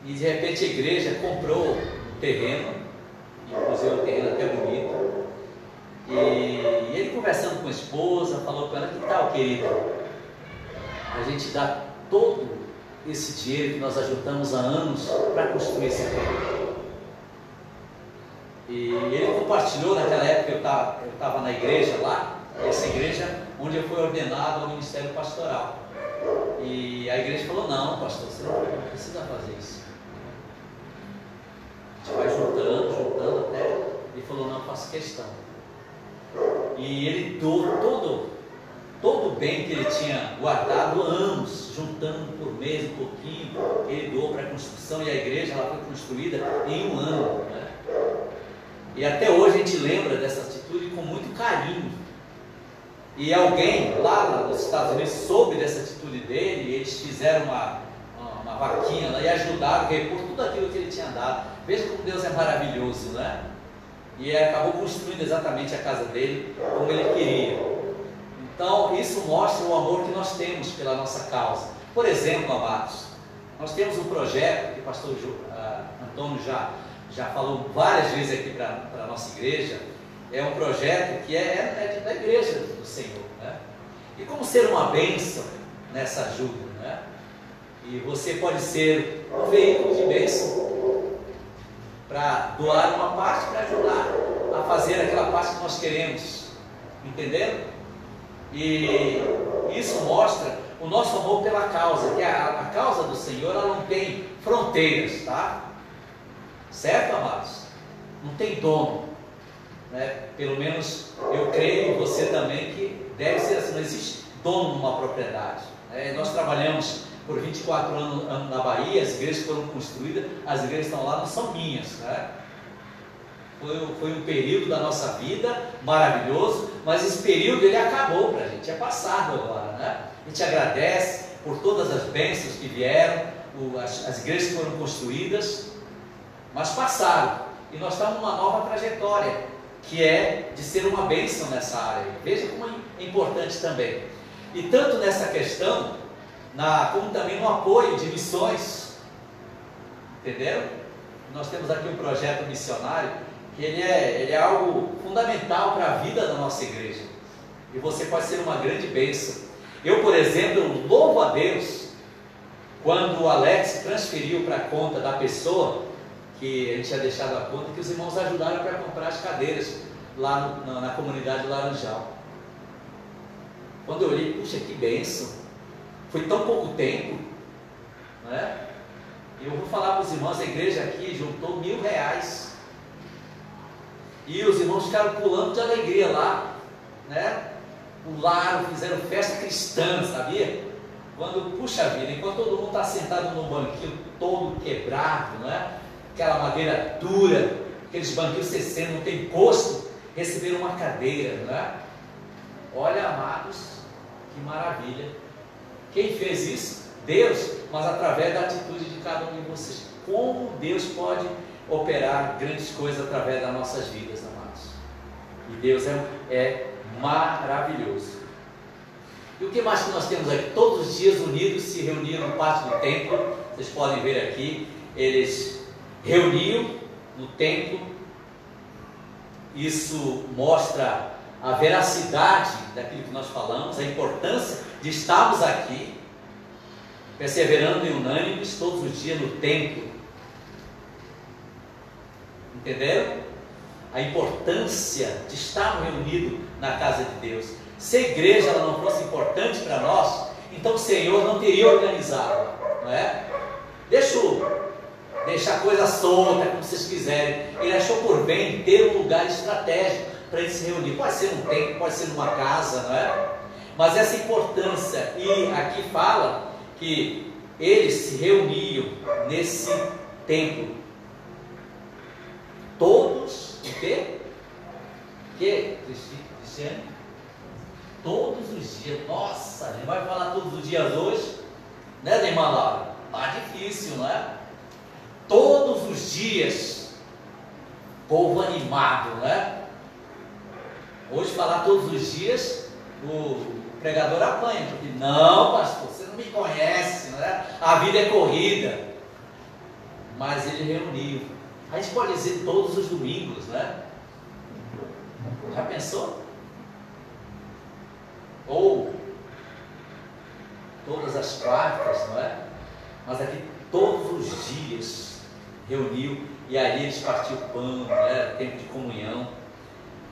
E de repente a igreja comprou um terreno, inclusive um terreno até bonito, e ele conversando com a esposa, falou com ela: que tal, querida, a gente dá todo esse dinheiro que nós ajuntamos há anos para construir esse terreno? E ele compartilhou. Naquela época eu estava na igreja lá, essa igreja onde eu fui ordenado ao ministério pastoral. E a igreja falou: não, pastor, você não precisa fazer isso. A gente vai juntando até. Ele falou: não, eu faço questão. E ele doou todo o bem que ele tinha guardado há anos, juntando por mês um pouquinho, ele doou para a construção, e a igreja ela foi construída em um ano, né? E até hoje a gente lembra dessa atitude com muito carinho. E alguém lá nos Estados Unidos soube dessa atitude dele, e eles fizeram uma vaquinha lá e ajudaram a repor tudo aquilo que ele tinha dado. Veja como Deus é maravilhoso, né? E acabou construindo exatamente a casa dele como ele queria. Então isso mostra o amor que nós temos pela nossa causa. Por exemplo, amados, nós temos um projeto que o pastor Antônio já falou várias vezes aqui para a nossa igreja. É um projeto que é da igreja do Senhor, né? E como ser uma bênção nessa ajuda, né? E você pode ser um veículo de bênção para doar uma parte, para ajudar a fazer aquela parte que nós queremos, entenderam? E isso mostra o nosso amor pela causa, que a causa do Senhor ela não tem fronteiras, tá? Certo, amados? Não tem dono, né? Pelo menos eu creio, e você também, que deve ser assim. Não existe dono numa propriedade, né? Nós trabalhamos por 24 anos na Bahia, as igrejas foram construídas, as igrejas estão lá, não são minhas, né? Foi um período da nossa vida maravilhoso, mas esse período ele acabou para a gente, é passado agora, né? A gente agradece por todas as bênçãos que vieram, as igrejas que foram construídas, mas passaram, e nós estamos numa nova trajetória, que é de ser uma bênção nessa área. Veja como é importante também, e tanto nessa questão, como também no apoio de missões, entenderam? Nós temos aqui um projeto missionário, que ele é algo fundamental para a vida da nossa igreja, e você pode ser uma grande bênção. Eu, por exemplo, louvo a Deus, quando o Alex transferiu para a conta da pessoa, que a gente tinha deixado a conta, que os irmãos ajudaram para comprar as cadeiras, lá na comunidade Laranjal. Quando eu olhei, puxa, que bênção, foi tão pouco tempo, né? Eu vou falar para os irmãos, a igreja aqui juntou R$1.000, e os irmãos ficaram pulando de alegria lá, né? Pularam, fizeram festa cristã, sabia? Quando, puxa vida, enquanto todo mundo está sentado num banquinho todo quebrado, né? Aquela madeira dura, aqueles banquinhos 60, não tem posto, receberam uma cadeira, né? Olha, amados, que maravilha. Quem fez isso? Deus, mas através da atitude de cada um de vocês. Como Deus pode operar grandes coisas através das nossas vidas, amados. E Deus é maravilhoso. E o que mais que nós temos aqui? Todos os dias unidos se reuniam no pátio do templo. Vocês podem ver aqui, eles reuniam no templo. Isso mostra a veracidade daquilo que nós falamos, a importância de estarmos aqui, perseverando em unânimes todos os dias no templo. Entenderam? A importância de estarmos reunidos na casa de Deus. Se a igreja ela não fosse importante para nós, então o Senhor não teria organizado, não é? Deixa a coisa solta, como vocês quiserem. Ele achou por bem ter um lugar estratégico para ele se reunir. Pode ser num templo, pode ser numa casa, não é? Mas essa importância, e aqui fala que eles se reuniam nesse templo. Todos, o quê? Cristiane? Todos os dias. Nossa, a gente vai falar todos os dias hoje, né, irmã Laura? Tá difícil, não é? Todos os dias, povo animado, né? Hoje falar todos os dias, o pregador apanha, porque não, pastor, você não me conhece, não é? A vida é corrida. Mas ele reuniu. A gente pode dizer todos os domingos, né? Já pensou? Ou todas as quartas, não é? Mas aqui todos os dias reuniu, e ali eles partiam o pão, né? Tempo de comunhão.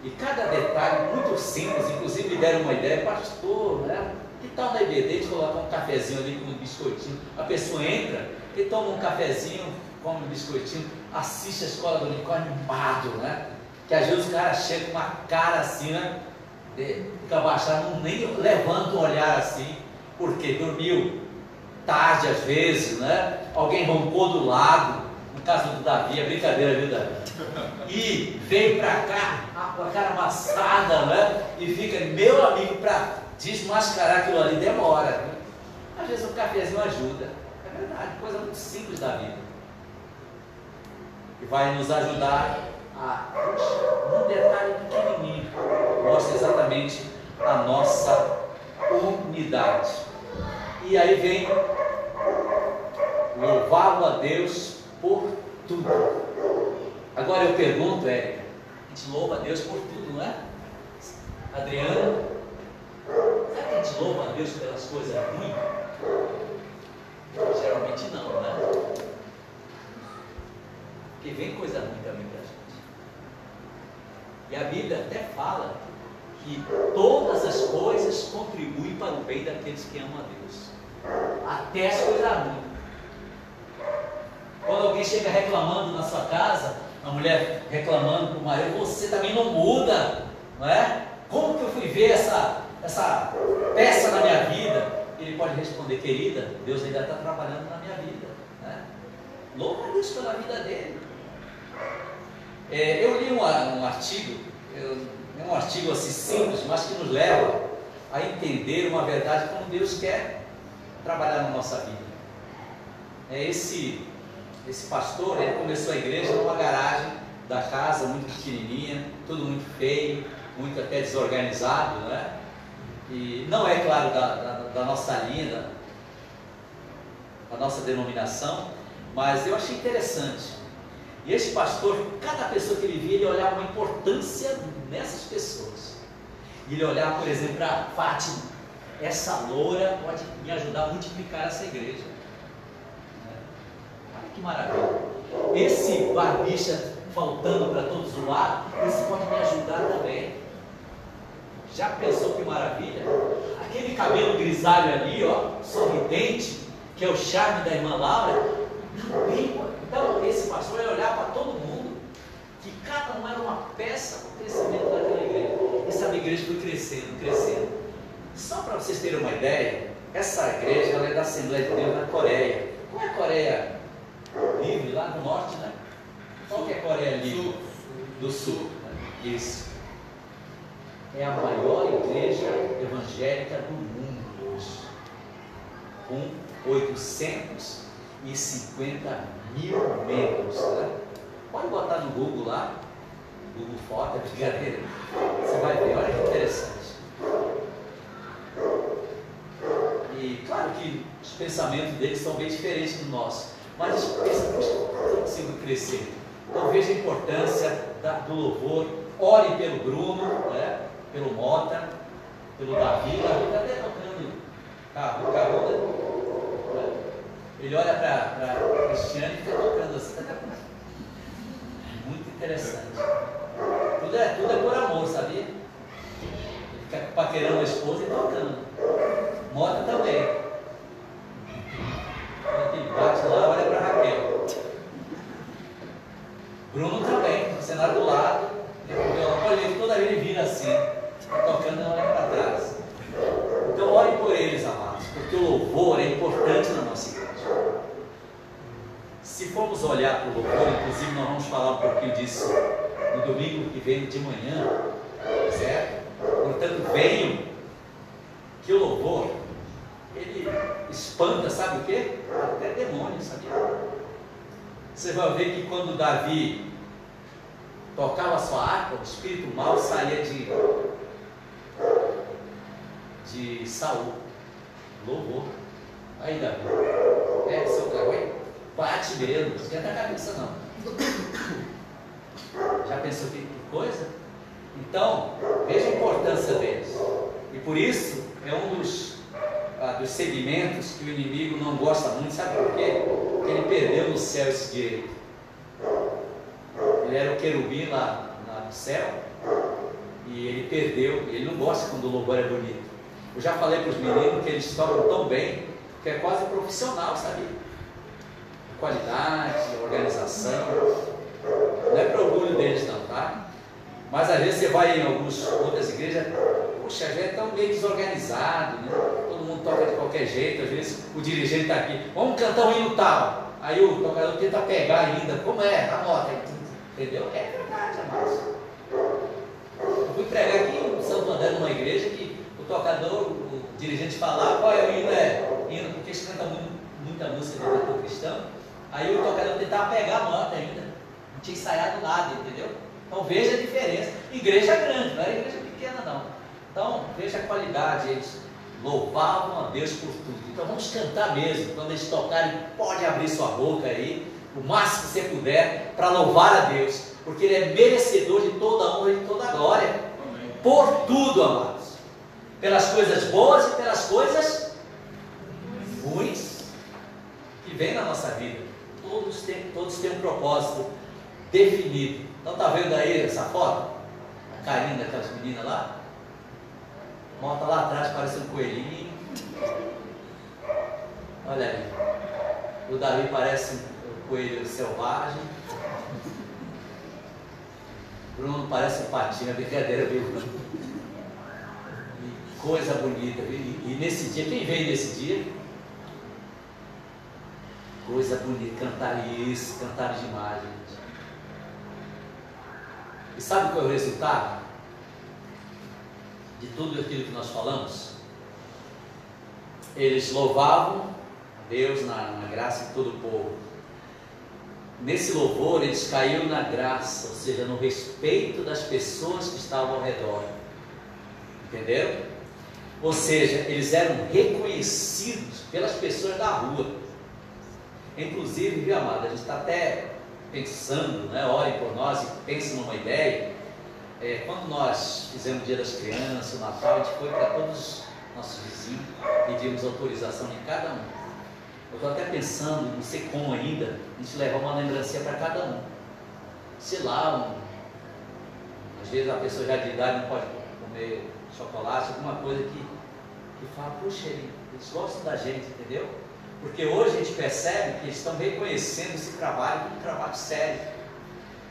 E cada detalhe muito simples, inclusive me deram uma ideia, pastor, né? Que tal na EBD de colocar um cafezinho ali com um biscoitinho? A pessoa entra e toma um cafezinho, come um biscoitinho, assiste a escola do unicórnio animado, né? Que às vezes o cara chega com uma cara assim, né? Fica abaixado, nem levanta um olhar assim, porque dormiu tarde às vezes, né? Alguém roncou do lado, no caso do Davi, é brincadeira, viu, Davi? E veio pra cá com a cara amassada, né? E fica, meu amigo, para desmascarar aquilo ali demora, né? Às vezes o cafezinho ajuda, é verdade, coisa muito simples da vida, que vai nos ajudar um detalhe pequenininho, mostra exatamente a nossa unidade. E aí vem louvá-lo a Deus por tudo. Agora eu pergunto, Érica, a gente louva a Deus por tudo, não é? Adriana, será que a gente louva a Deus pelas coisas ruins? Geralmente não, né? Porque vem coisa ruim também pra gente. E a Bíblia até fala que todas as coisas contribuem para o bem daqueles que amam a Deus. Até as coisas ruins. Quando alguém chega reclamando na sua casa, a mulher reclamando para o marido, você também não muda, não é? Como que eu fui ver essa peça na minha vida? Ele pode responder, querida, Deus ainda está trabalhando na minha vida, né? Louva a Deus pela vida dele. Eu li um artigo, é um artigo assim simples, mas que nos leva a entender uma verdade como Deus quer trabalhar na nossa vida. Esse pastor, ele começou a igreja numa garagem da casa, muito pequenininha, tudo muito feio, muito até desorganizado, né? E não é claro da nossa linha, da nossa denominação, mas eu achei interessante. E esse pastor, cada pessoa que ele via, ele olhava uma importância nessas pessoas. E ele olhava, por exemplo, para Fátima, essa loura pode me ajudar a multiplicar essa igreja. Olha que maravilha. Esse barbicha faltando para todos os lados, esse pode me ajudar também. Já pensou que maravilha? Aquele cabelo grisalho ali, ó, sorridente, que é o charme da irmã Laura, também. Então, esse pastor ia olhar para todo mundo, que cada um era uma peça para o crescimento daquela igreja. E essa igreja foi crescendo, crescendo. Só para vocês terem uma ideia, essa igreja ela é da Assembleia de Deus na Coreia. Qual é a Coreia Livre? Lá no norte, né? Qual que é a Coreia Livre? Do Sul. Isso. É a maior igreja evangélica do mundo hoje, com 850 mil membros. Né? Pode botar no Google lá, Google Foto, é brincadeira. Você vai ver, olha que interessante. E claro que os pensamentos deles são bem diferentes do nosso, mas eles pensam, poxa, eu consigo crescer. Então veja a importância do louvor. Ore pelo Bruno, né? Pelo Mota, pelo Davi. Davi está até tocando carro. Ele olha para Cristiane e fica tocando assim. Muito interessante. Tudo é por amor, sabia? Ele fica paquerando a esposa e tocando. Mota também. Ele bate lá, olha para Raquel. Bruno também, no cenário do lado. Olha ele, toda vez ele vira assim, tocando e olha para trás. Então ore por eles, amados, porque o louvor é importante na nossa igreja. Se formos olhar para o louvor, inclusive nós vamos falar um pouquinho disso no domingo que vem de manhã, certo? Portanto, venham, que o louvor, ele espanta, sabe o quê? Até demônios, sabia? Você vai ver que quando Davi tocava a sua harpa, o espírito mau saía de Saul. Louvor. Aí, Davi, seu carro aí, bate mesmo, não esquenta a cabeça não. Já pensou que coisa? Então, veja a importância deles. E por isso, é um dos segmentos que o inimigo não gosta muito, sabe por quê? Porque ele perdeu no céu esse direito. Ele era o querubim lá no céu, e ele perdeu, e ele não gosta quando o louvor é bonito. Eu já falei para os meninos que eles tocam tão bem, que é quase profissional, sabia? Qualidade, organização, não é para orgulho deles não, tá? Mas às vezes você vai em algumas outras igrejas, poxa, já é tão meio desorganizado, né? Todo mundo toca de qualquer jeito, às vezes o dirigente está aqui, vamos cantar um hino tal, aí o tocador tenta pegar ainda, como é? Anota, entendeu? É verdade, amados. Eu fui pregar aqui em Santo André, numa igreja, que o tocador, o dirigente falava, qual é o hino? Hino, porque eles cantam muita música do cantor cristão, aí o tocador tentava pegar a nota ainda, não tinha ensaiado nada, entendeu? Então veja a diferença. Igreja grande, não era igreja pequena não. Então veja a qualidade, eles louvavam a Deus por tudo. Então vamos cantar mesmo, quando eles tocarem, pode abrir sua boca aí, o máximo que você puder, para louvar a Deus, porque Ele é merecedor de toda a honra e de toda a glória. Amém. Por tudo, amados, pelas coisas boas e pelas coisas ruins que vêm na nossa vida. Todos têm um propósito definido. Então está vendo aí essa foto? A carinha daquelas meninas lá? Mota lá atrás, parece um coelhinho. Olha aí. O Davi parece coelho selvagem. Bruno parece um patinho, é brincadeira, viu? E coisa bonita. E nesse dia, quem veio nesse dia? Coisa bonita, cantaram isso, cantaram demais, gente. E sabe qual é o resultado de tudo aquilo que nós falamos? Eles louvavam Deus na graça de todo o povo. Nesse louvor, eles caíram na graça, ou seja, no respeito das pessoas que estavam ao redor. Entenderam? Ou seja, eles eram reconhecidos pelas pessoas da rua. Inclusive, viu, amado, a gente está até pensando, né? Orem por nós e pensem numa ideia. Quando nós fizemos o Dia das Crianças, o Natal, a gente foi para todos os nossos vizinhos, pedimos autorização de cada um. Eu estou até pensando, não sei como ainda, a gente levar uma lembrancinha para cada um. Sei lá, às vezes a pessoa já de idade não pode comer chocolate, alguma coisa que fala, puxa, eles gostam da gente, entendeu? Porque hoje a gente percebe que eles estão reconhecendo esse trabalho como um trabalho sério.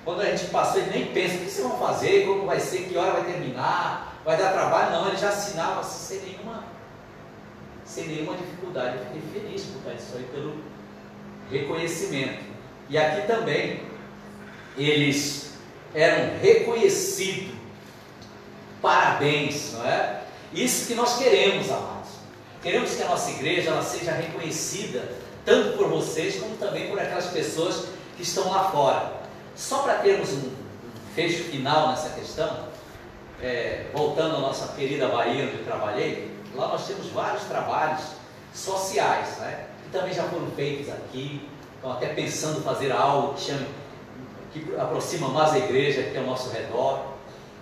Quando a gente passou, eles nem pensam, o que vocês vão fazer, como vai ser, que hora vai terminar, vai dar trabalho, não, eles já assinavam assim, sem nenhuma dificuldade. Eu fiquei feliz por causa disso aí, pelo reconhecimento. E aqui também, eles eram reconhecidos, parabéns, não é? Isso que nós queremos, amados. Queremos que a nossa igreja ela seja reconhecida, tanto por vocês, como também por aquelas pessoas que estão lá fora. Só para termos um fecho final nessa questão, voltando à nossa querida Bahia, onde eu trabalhei, lá nós temos vários trabalhos sociais, né, que também já foram feitos aqui. Estão até pensando em fazer algo que aproxima mais a igreja que é ao nosso redor.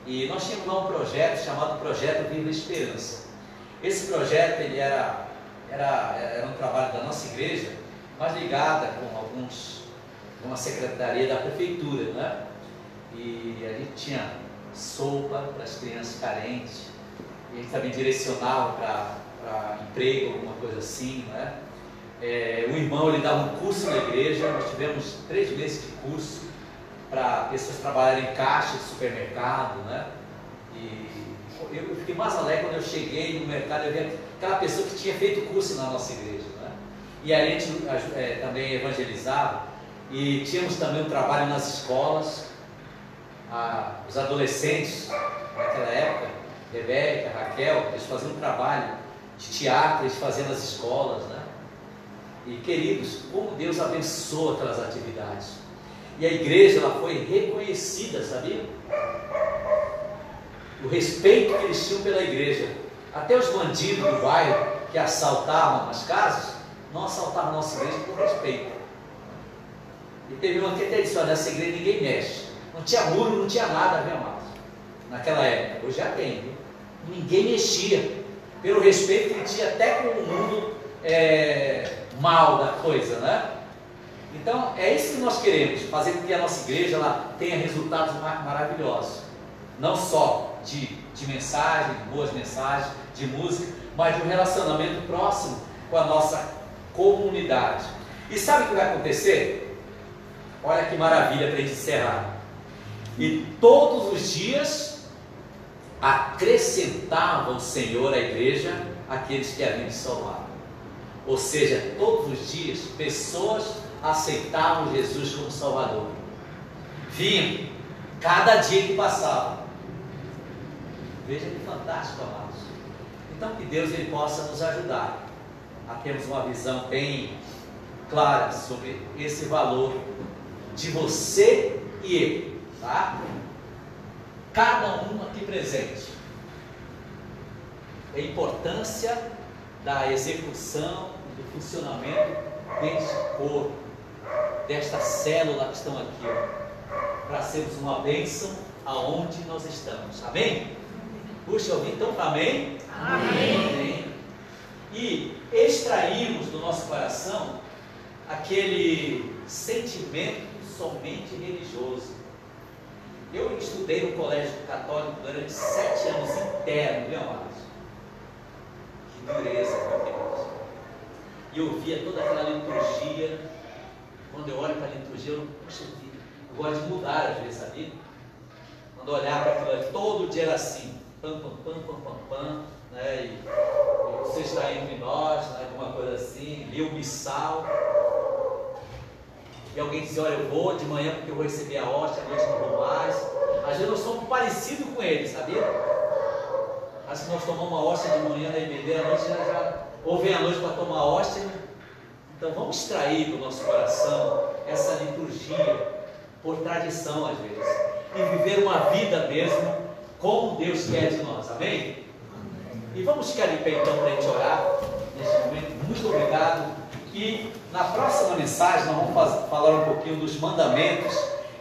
E nós tínhamos lá um projeto chamado Projeto Viva Esperança. Esse projeto ele era um trabalho da nossa igreja, mas ligada com uma secretaria da prefeitura, né? E a gente tinha sopa para as crianças carentes, e a gente também direcionava para emprego, alguma coisa assim, né? O irmão ele dava um curso na igreja, nós tivemos 3 meses de curso para pessoas trabalharem em caixa de supermercado, né? E eu fiquei mais alegre quando eu cheguei no mercado, eu vi aquela pessoa que tinha feito curso na nossa igreja, né? E aí a gente também evangelizava, e tínhamos também um trabalho nas escolas. Os adolescentes naquela época, Rebeca, Raquel, eles faziam um trabalho de teatro, eles faziam nas escolas, né? E queridos, como Deus abençoa aquelas atividades. E a igreja ela foi reconhecida, sabia? O respeito que eles tinham pela igreja. Até os bandidos do bairro que assaltavam as casas, não assaltavam a nossa igreja por respeito. E teve uma que até disse, olha, nessa igreja ninguém mexe. Não tinha muro, não tinha nada, viu, amados? Naquela época, hoje já tem, viu? Ninguém mexia, pelo respeito que ele tinha até com o mundo mal da coisa, né? Então, é isso que nós queremos, fazer com que a nossa igreja ela tenha resultados maravilhosos. Não só de mensagem, de boas mensagens, de música, mas de um relacionamento próximo com a nossa comunidade. E sabe o que vai acontecer? Olha que maravilha para a gente encerrar. E todos os dias acrescentava o Senhor à igreja aqueles que haviam de salvar. Ou seja, todos os dias pessoas aceitavam Jesus como Salvador. Vinham cada dia que passava. Veja que fantástico, amados. Então que Deus ele possa nos ajudar a termos uma visão bem clara sobre esse valor de você e eu, tá? Cada um aqui presente. A importância da execução e do funcionamento deste corpo, desta célula que estão aqui, para sermos uma bênção aonde nós estamos. Amém? Puxa, ouvir então, amém? Amém. Amém. E extraímos do nosso coração aquele sentimento somente religioso. Eu estudei no colégio católico durante 7 anos internos, viu, amados? Que dureza, meu Deus. E eu via toda aquela liturgia, Quando eu olho para a liturgia, eu gosto de mudar às vezes, sabia? Quando eu olhar para aquilo ali, todo dia era assim, pam, pam, pam, pam, pam, pam, né? E você está entre nós, né? Alguma coisa assim, li o missal. E alguém dizia, olha, eu vou de manhã porque eu vou receber a hóstia, à noite não vou mais. Às vezes nós somos parecidos com eles, sabia? Acho que nós tomamos uma hóstia de manhã na IBD, à noite ou vem à noite para tomar a hóstia. Então vamos extrair do nosso coração essa liturgia, por tradição às vezes, e viver uma vida mesmo como Deus quer de nós, amém? E vamos ficar de pé então para a gente orar neste momento. Muito obrigado. E na próxima mensagem nós vamos falar um pouquinho dos mandamentos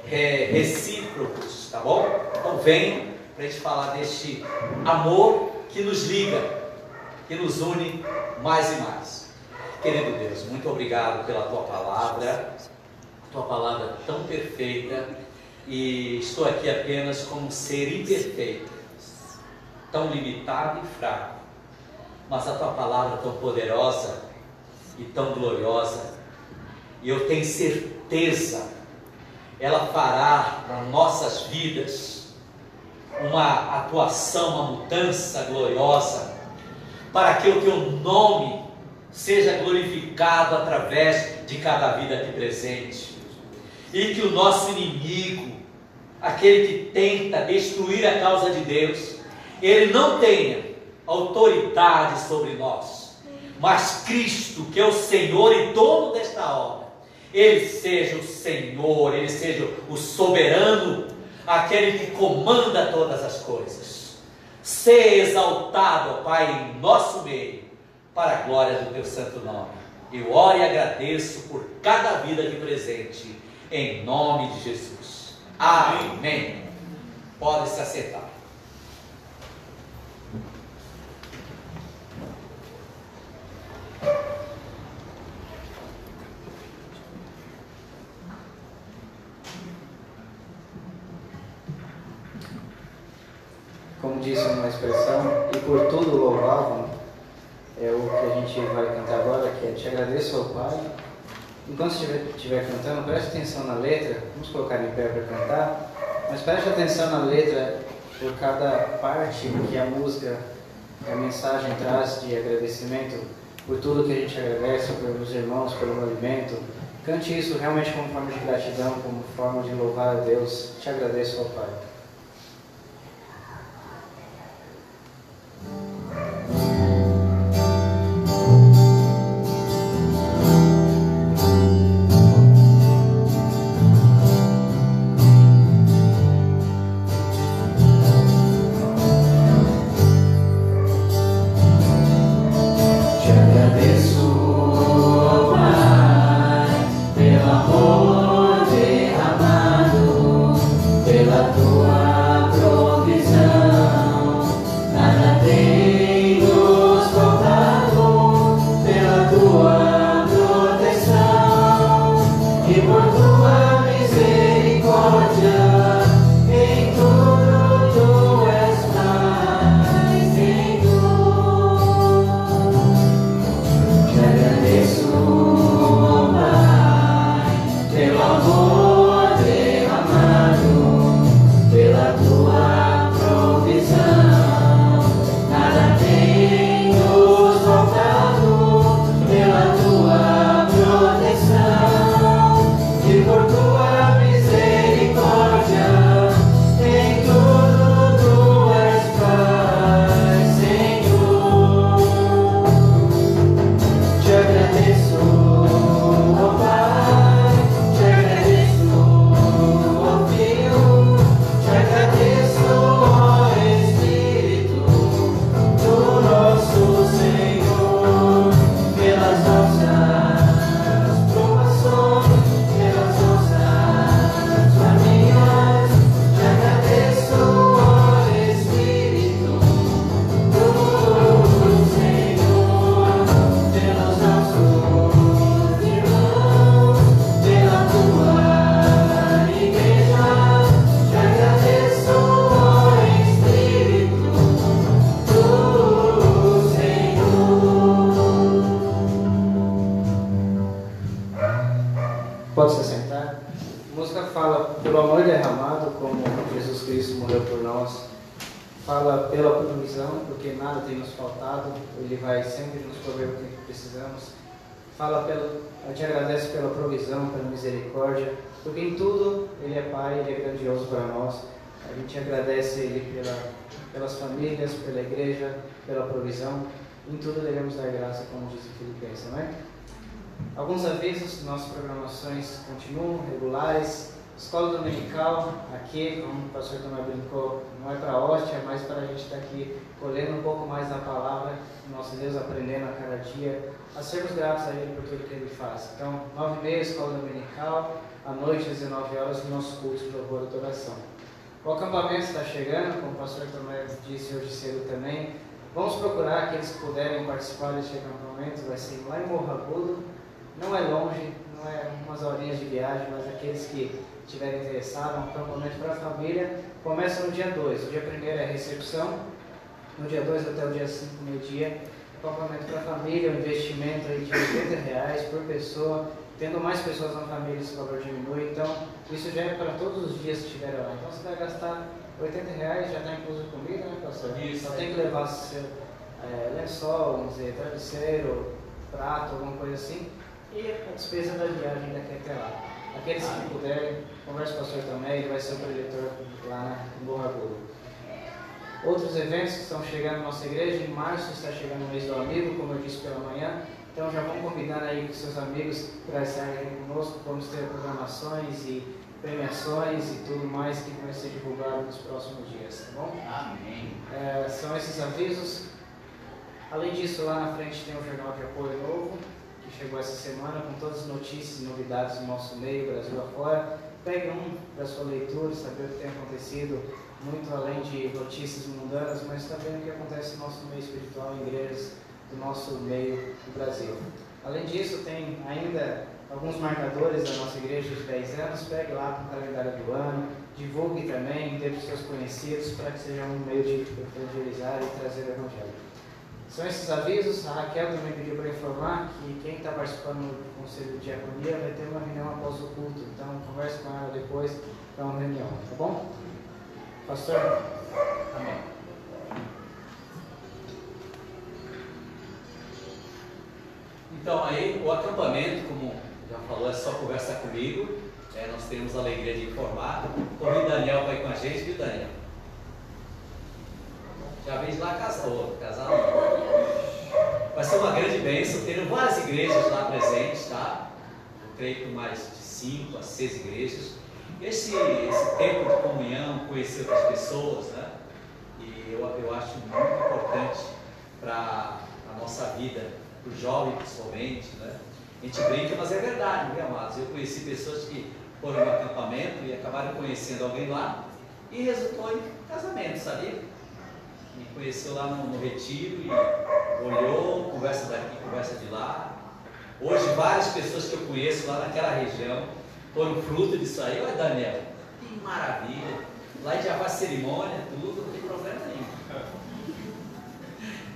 recíprocos, tá bom? Então vem para a gente falar deste amor que nos liga, que nos une mais e mais. Querido Deus, muito obrigado pela Tua palavra tão perfeita, e estou aqui apenas como um ser imperfeito, tão limitado e fraco, mas a Tua palavra tão poderosa e tão gloriosa, e eu tenho certeza, ela fará nas nossas vidas uma atuação, uma mudança gloriosa, para que o Teu nome seja glorificado através de cada vida aqui presente, e que o nosso inimigo, aquele que tenta destruir a causa de Deus, ele não tenha autoridade sobre nós, mas Cristo, que é o Senhor e dono desta obra, Ele seja o Senhor, Ele seja o soberano, aquele que comanda todas as coisas. Ser exaltado, Pai, em nosso meio, para a glória do Teu santo nome. Eu oro e agradeço por cada vida aqui presente, em nome de Jesus. Amém. Pode se assentar. Como disse uma expressão, e por tudo louvavam, é o que a gente vai cantar agora, que é Te agradeço, ó Pai. Enquanto estiver cantando, preste atenção na letra. Vamos colocar em pé para cantar, mas preste atenção na letra por cada parte que a música, a mensagem traz de agradecimento por tudo que a gente agradece, pelos irmãos, pelo alimento. Cante isso realmente como forma de gratidão, como forma de louvar a Deus. Te agradeço, ó Pai. Pelo amor derramado, pela tua Cristo morreu por nós. Fala pela provisão, porque nada tem nos faltado, Ele vai sempre nos prover o que precisamos. Te agradece pela provisão, pela misericórdia, porque em tudo Ele é Pai, Ele é grandioso para nós. A gente agradece Ele pelas famílias, pela igreja, pela provisão. Em tudo devemos dar graça, como diz o Filipenses, não é? Alguns avisos: nossas programações continuam regulares. Escola dominical, aqui, como o pastor Tomé brincou, não é para hóstia, é mais para a gente estar aqui colhendo um pouco mais da palavra do nosso Deus, aprendendo a cada dia, a sermos gratos a Ele por tudo que Ele faz. Então, 9h30, escola dominical, à noite, às 19 horas, nosso culto de louvor e adoração. O acampamento está chegando, como o pastor Tomé disse hoje cedo também. Vamos procurar aqueles que puderem participar deste acampamento, vai ser lá em Morro Agudo, não é longe, não é umas horinhas de viagem, mas aqueles que estiverem interessados, um acampamento para a família, começa no dia 2. O dia 1º é a recepção, no dia 2 até o dia 5, meio-dia, acampamento para a família, um investimento aí de R$80 por pessoa. Tendo mais pessoas na família, esse valor diminui, então isso já é para todos os dias que estiver lá. Então você vai gastar R$80, já está incluso comida, né, pastor? Isso. Só tem que levar seu lençol, vamos dizer, travesseiro, prato, alguma coisa assim, e a despesa da viagem daqui até lá. Aqueles que puderem, converse com o pastor também, ele vai ser o preletor lá em Morro Agudo. Outros eventos que estão chegando na nossa igreja, em março está chegando o mês do amigo, como eu disse pela manhã, então já vão combinando aí com seus amigos para estarem conosco, vamos ter programações e premiações e tudo mais que vai ser divulgado nos próximos dias, tá bom? Amém. São esses avisos. Além disso, lá na frente tem um jornal de apoio novo, que chegou essa semana com todas as notícias e novidades do nosso meio, Brasil afora. Pegue um para sua leitura, saber o que tem acontecido, muito além de notícias mundanas, mas também o que acontece no nosso meio espiritual, em igrejas do nosso meio do Brasil. Além disso, tem ainda alguns marcadores da nossa igreja de 10 anos, pegue lá com o calendário do ano, divulgue também, dê para os seus conhecidos, para que seja um meio de evangelizar e trazer o evangelho. São esses avisos. A Raquel também pediu para informar que quem está participando do Conselho de Diaconia vai ter uma reunião após o culto, então converse com ela depois para uma reunião, tá bom? Pastor? Amém. Então aí, o acampamento, como já falou, é só conversar comigo. Nós temos a alegria de informar. O Daniel vai com a gente, viu, Daniel? Já veio de lá casar não. Vai ser uma grande bênção, terão várias igrejas lá presentes, tá? Eu creio que mais de 5 a 6 igrejas. Esse tempo de comunhão, conhecer outras pessoas, né? E eu acho muito importante para a nossa vida, para o jovem principalmente, né? A gente brinca, mas é verdade, meus amados. Eu conheci pessoas que foram no acampamento e acabaram conhecendo alguém lá e resultou em casamento, sabia? Me conheceu lá no retiro e olhou, conversa daqui, conversa de lá. Hoje várias pessoas que eu conheço lá naquela região foram fruto disso aí. Olha, Daniel, que maravilha! Lá já faz cerimônia, tudo, não tem problema nenhum.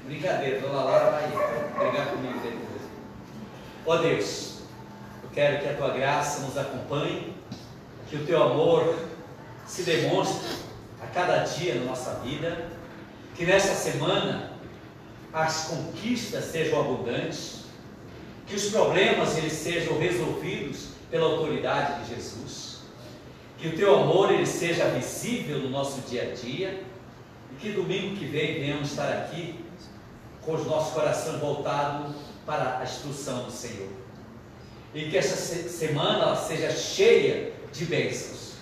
Brincadeira, dona Laura vai brigar comigo depois. Ó Deus, eu quero que a tua graça nos acompanhe, que o teu amor se demonstre a cada dia na nossa vida, que nessa semana as conquistas sejam abundantes, que os problemas eles sejam resolvidos pela autoridade de Jesus, que o teu amor ele seja visível no nosso dia a dia, e que domingo que vem venhamos estar aqui com os nossos corações voltados para a instrução do Senhor, e que essa semana ela seja cheia de bênçãos,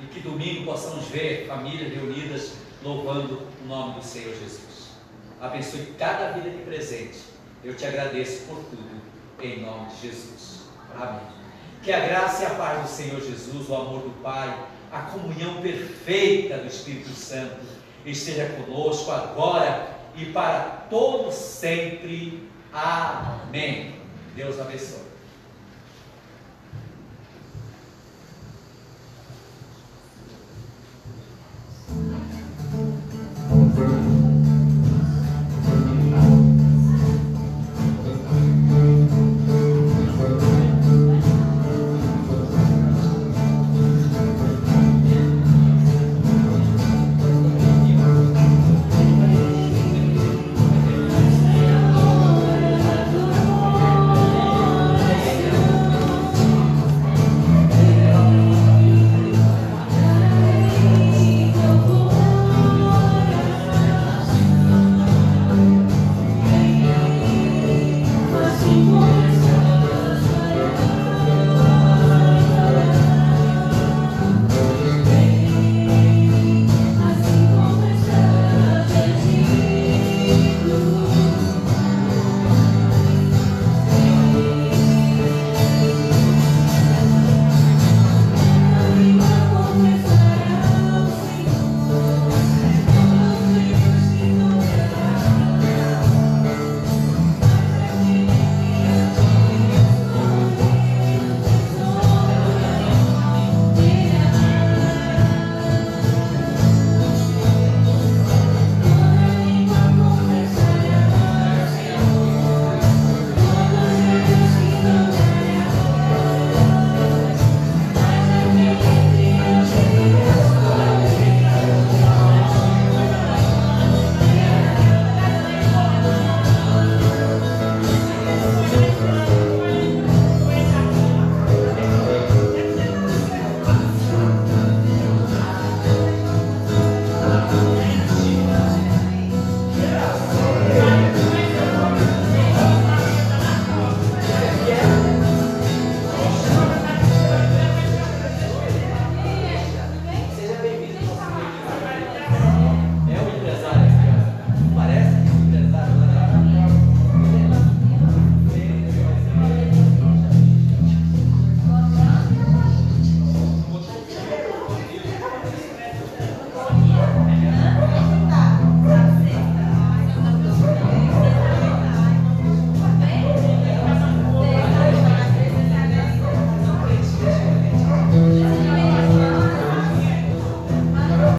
e que domingo possamos ver famílias reunidas louvando o nome do Senhor Jesus. Abençoe cada vida aqui presente. Eu te agradeço por tudo, em nome de Jesus. Amém. Que a graça e a paz do Senhor Jesus, o amor do Pai, a comunhão perfeita do Espírito Santo esteja conosco agora e para todos sempre. Amém. Deus abençoe.